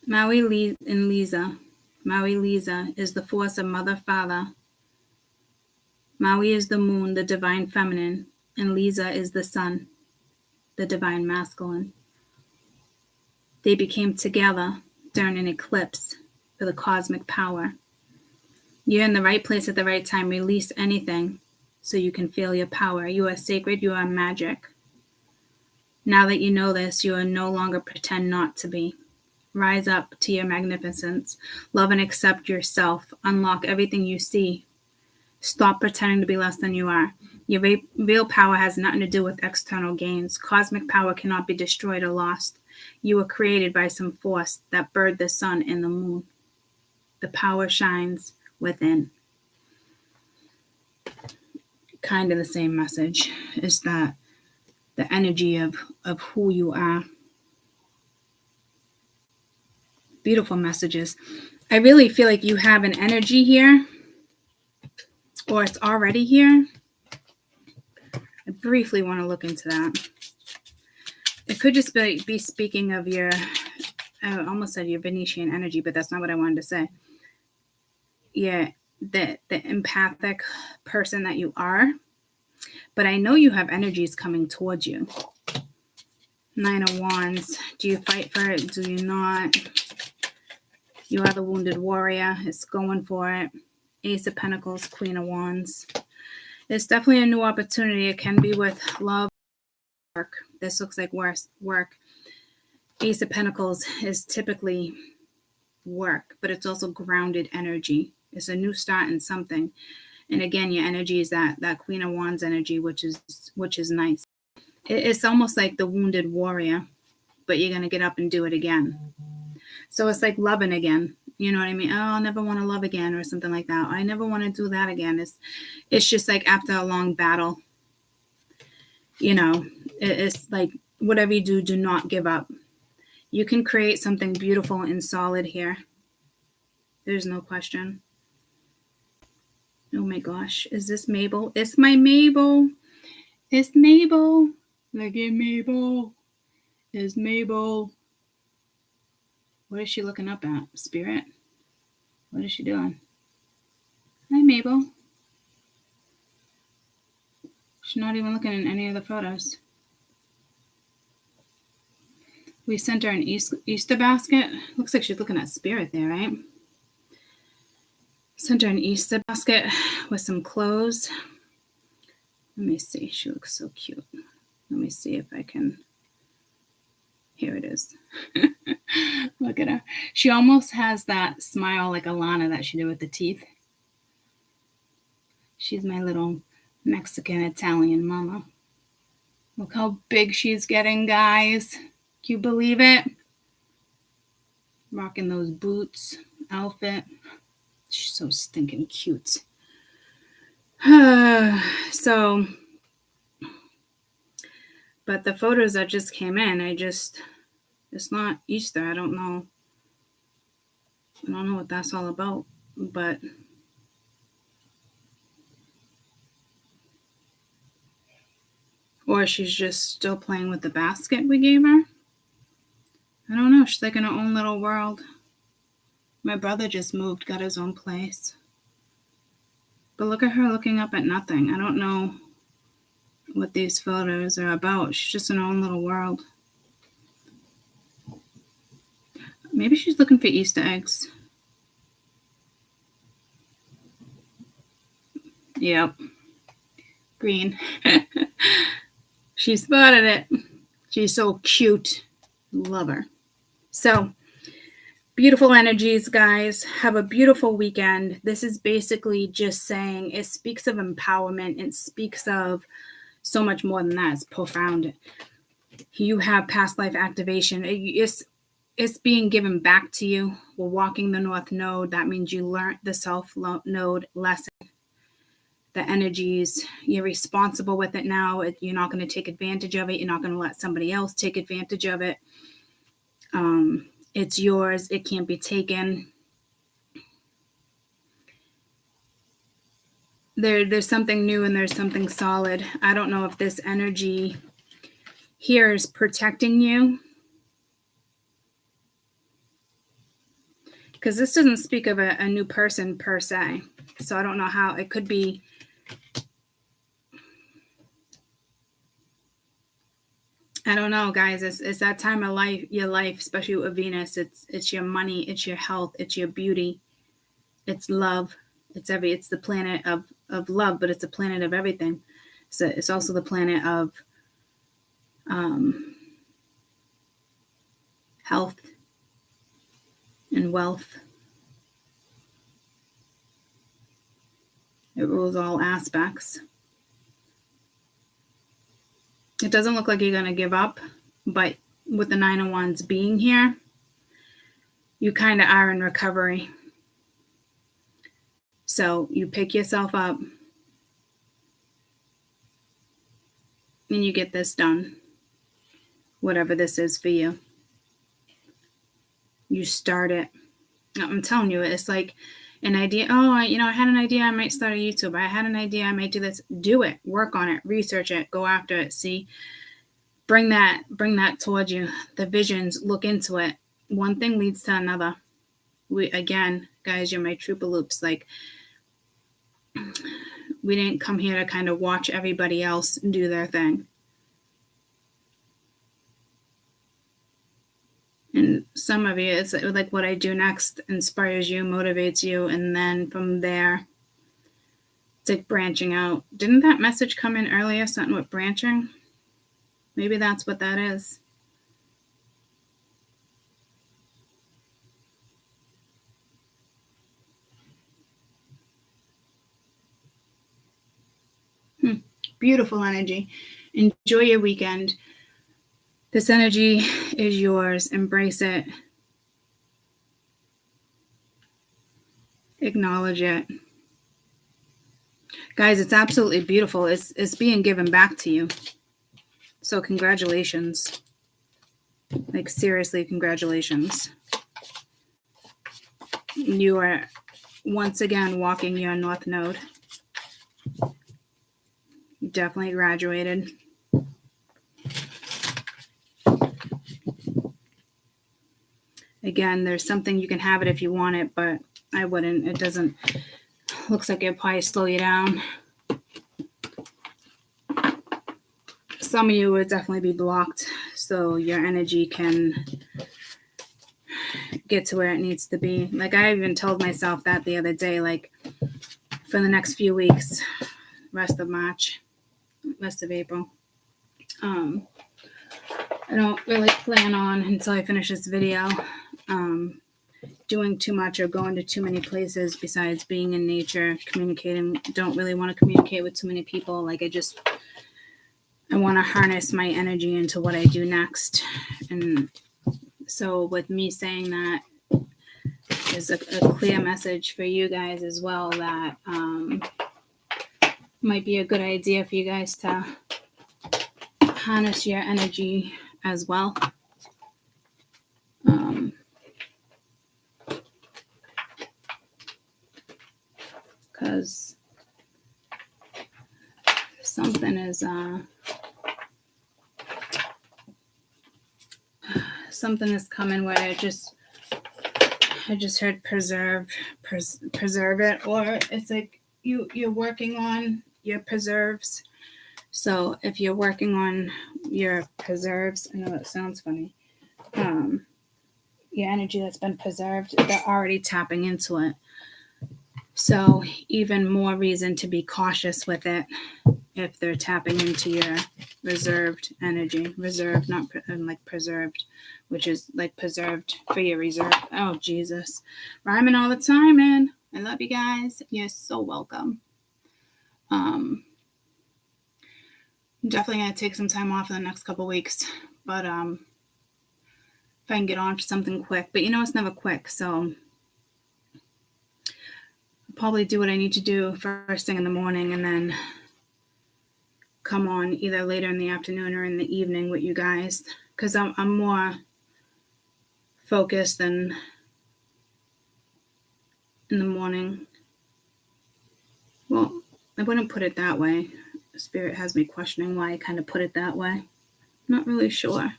Maui and Lisa. Maui Lisa is the force of Mother Father. Maui is the moon, the divine feminine, and Lisa is the sun, the divine masculine. They became together during an eclipse for the cosmic power. You're in the right place at the right time. Release anything so you can feel your power. You are sacred. You are magic. Now that you know this, you are no longer pretend not to be. Rise up to your magnificence. Love and accept yourself. Unlock everything you see. Stop pretending to be less than you are. Your real power has nothing to do with external gains. Cosmic power cannot be destroyed or lost. You were created by some force that birthed the sun and the moon. The power shines within. Kind of the same message is that the energy of who you are. Beautiful messages. I really feel like you have an energy here, or it's already here. I briefly want to look into that. It could just be speaking of your, I almost said your Venetian energy, but that's not what I wanted to say. Yeah, the empathic person that you are. But I know you have energies coming towards you. 9 of Wands. Do you fight for it? Do you not? You are the wounded warrior. It's going for it. Ace of Pentacles, Queen of Wands. It's definitely a new opportunity. It can be with love, work. This looks like work. Ace of Pentacles is typically work, but it's also grounded energy. It's a new start in something. And again, your energy is that Queen of Wands energy, which is nice. It's almost like the wounded warrior, but you're going to get up and do it again. So it's like loving again. You know what I mean? Oh, I'll never want to love again or something like that. I never want to do that again. It's just like after a long battle, you know, it's like whatever you do, do not give up. You can create something beautiful and solid here. There's no question. Oh my gosh. Is this Mabel? It's my Mabel. It's Mabel. Look at Mabel. It's Mabel. What is she looking up at? Spirit? What is she doing? Hi, Mabel. She's not even looking in any of the photos. We sent her an Easter basket. Looks like she's looking at Spirit there, right? Sent her an Easter basket with some clothes. Let me see. She looks so cute. Let me see if I can. Here it is. Look at her. She almost has that smile like Alana that she did with the teeth. She's my little Mexican-Italian mama. Look how big she's getting, guys. Can you believe it? Rocking those boots, outfit. She's so stinking cute. So, but the photos that just came in, it's not Easter. I don't know what that's all about, but or she's just still playing with the basket we gave her. I don't know. She's like in her own little world. My brother just moved, got his own place. But look at her looking up at nothing. I don't know what these photos are about. She's just in her own little world. Maybe she's looking for Easter eggs. Yep. Green. She spotted it. She's so cute. Love her. So, beautiful energies, guys. Have a beautiful weekend. This is basically just saying it speaks of empowerment. It speaks of so much more than that. It's profound. You have past life activation. It's being given back to you. We're walking the North Node. That means you learned the South Node lesson. The energies, you're responsible with it now. You're not going to take advantage of it. You're not going to let somebody else take advantage of it. It's yours. It can't be taken. There's something new and there's something solid. I don't know if this energy here is protecting you, because this doesn't speak of a new person per se. So I don't know how it could be. I don't know, guys. It's that time of your life, especially with Venus. It's your money, it's your health, it's your beauty, it's love, it's the planet of love, but it's a planet of everything. So it's also the planet of health and wealth. It rules all aspects. It doesn't look like you're going to give up, but with the Nine of Wands being here, you kind of are in recovery. So you pick yourself up and you get this done. Whatever this is for you. You start it. I'm telling you, it's like an idea. Oh, I had an idea. I might start a YouTube. I had an idea. I might do this. Do it. Work on it. Research it. Go after it. See, bring that towards you. The visions. Look into it. One thing leads to another. Again, guys, you're my Trooper Loops. Like, we didn't come here to kind of watch everybody else do their thing. And some of you, it's like what I do next inspires you, motivates you, and then from there, It's like branching out. Didn't that message come in earlier? Something with branching? Maybe that's what that is. Beautiful energy. Enjoy your weekend. This energy is yours. Embrace it. Acknowledge it. Guys, it's absolutely beautiful. It's being given back to you. So congratulations. Like, seriously, congratulations. You are once again walking your North Node. You definitely graduated. Again, there's something you can have it if you want it, but I wouldn't. It doesn't. Looks like it'll probably slow you down. Some of you would definitely be blocked, so your energy can get to where it needs to be. Like, I even told myself that the other day, like, for the next few weeks, rest of March, rest of April. I don't really plan on, until I finish this video, doing too much or going to too many places besides being in nature, communicating. Don't really want to communicate with too many people. Like, I want to harness my energy into what I do next. And so with me saying that is a clear message for you guys as well, that might be a good idea for you guys to harness your energy as well. Because something is coming where I just heard preserve it, or it's like you're working on your preserves. So if you're working on your preserves, I know it sounds funny, your energy that's been preserved, they're already tapping into it. So even more reason to be cautious with it if they're tapping into your reserved energy. Reserved, not like preserved, which is like preserved for your reserve. Oh, Jesus. Rhyming all the time, man. I love you guys. You're so welcome. I'm definitely going to take some time off in the next couple weeks. But if I can get on for something quick. But it's never quick, so probably do what I need to do first thing in the morning and then come on either later in the afternoon or in the evening with you guys, because I'm more focused than in the morning. Well, I wouldn't put it that way. Spirit has me questioning why I kind of put it that way. Not really sure.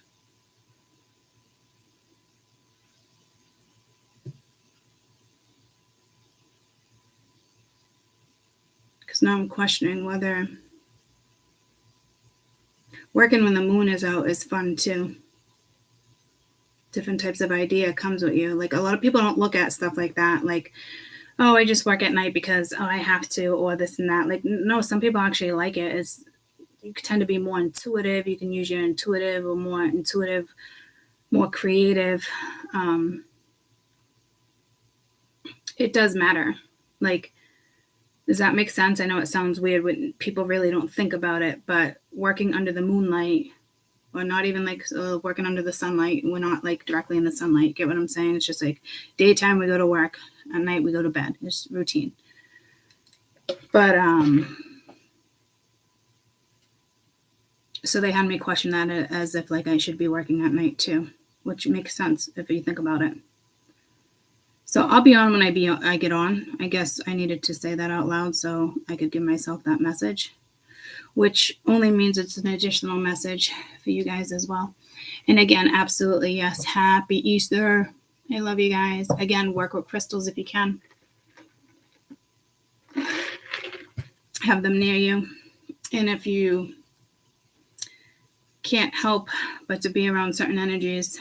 Because now I'm questioning whether working when the moon is out is fun too. Different types of idea comes with you. Like, a lot of people don't look at stuff like that. Like, oh, I just work at night because I have to, or this and that. Like, no, some people actually like it. You tend to be more intuitive. You can use your intuitive or more intuitive, more creative. It does matter. Like, does that make sense? I know it sounds weird when people really don't think about it, but working under the moonlight, or not even like working under the sunlight, we're not like directly in the sunlight. Get what I'm saying? It's just like daytime we go to work, at night we go to bed. It's routine. But so they had me question that as if like I should be working at night too, which makes sense if you think about it. So I'll be on when I get on. I guess I needed to say that out loud so I could give myself that message, which only means it's an additional message for you guys as well. And again, absolutely, yes, happy Easter. I love you guys. Again, work with crystals if you can. Have them near you. And if you can't help but to be around certain energies,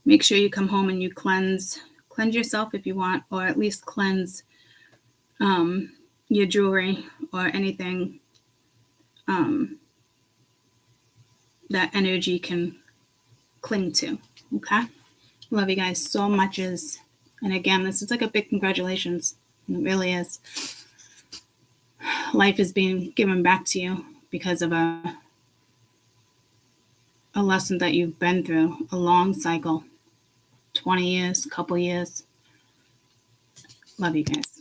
make sure you come home and you cleanse yourself if you want, or at least cleanse your jewelry or anything that energy can cling to. Okay? Love you guys so much. And again, this is like a big congratulations. It really is. Life is being given back to you because of a lesson that you've been through, a long cycle, 20 years, couple years. Love you guys.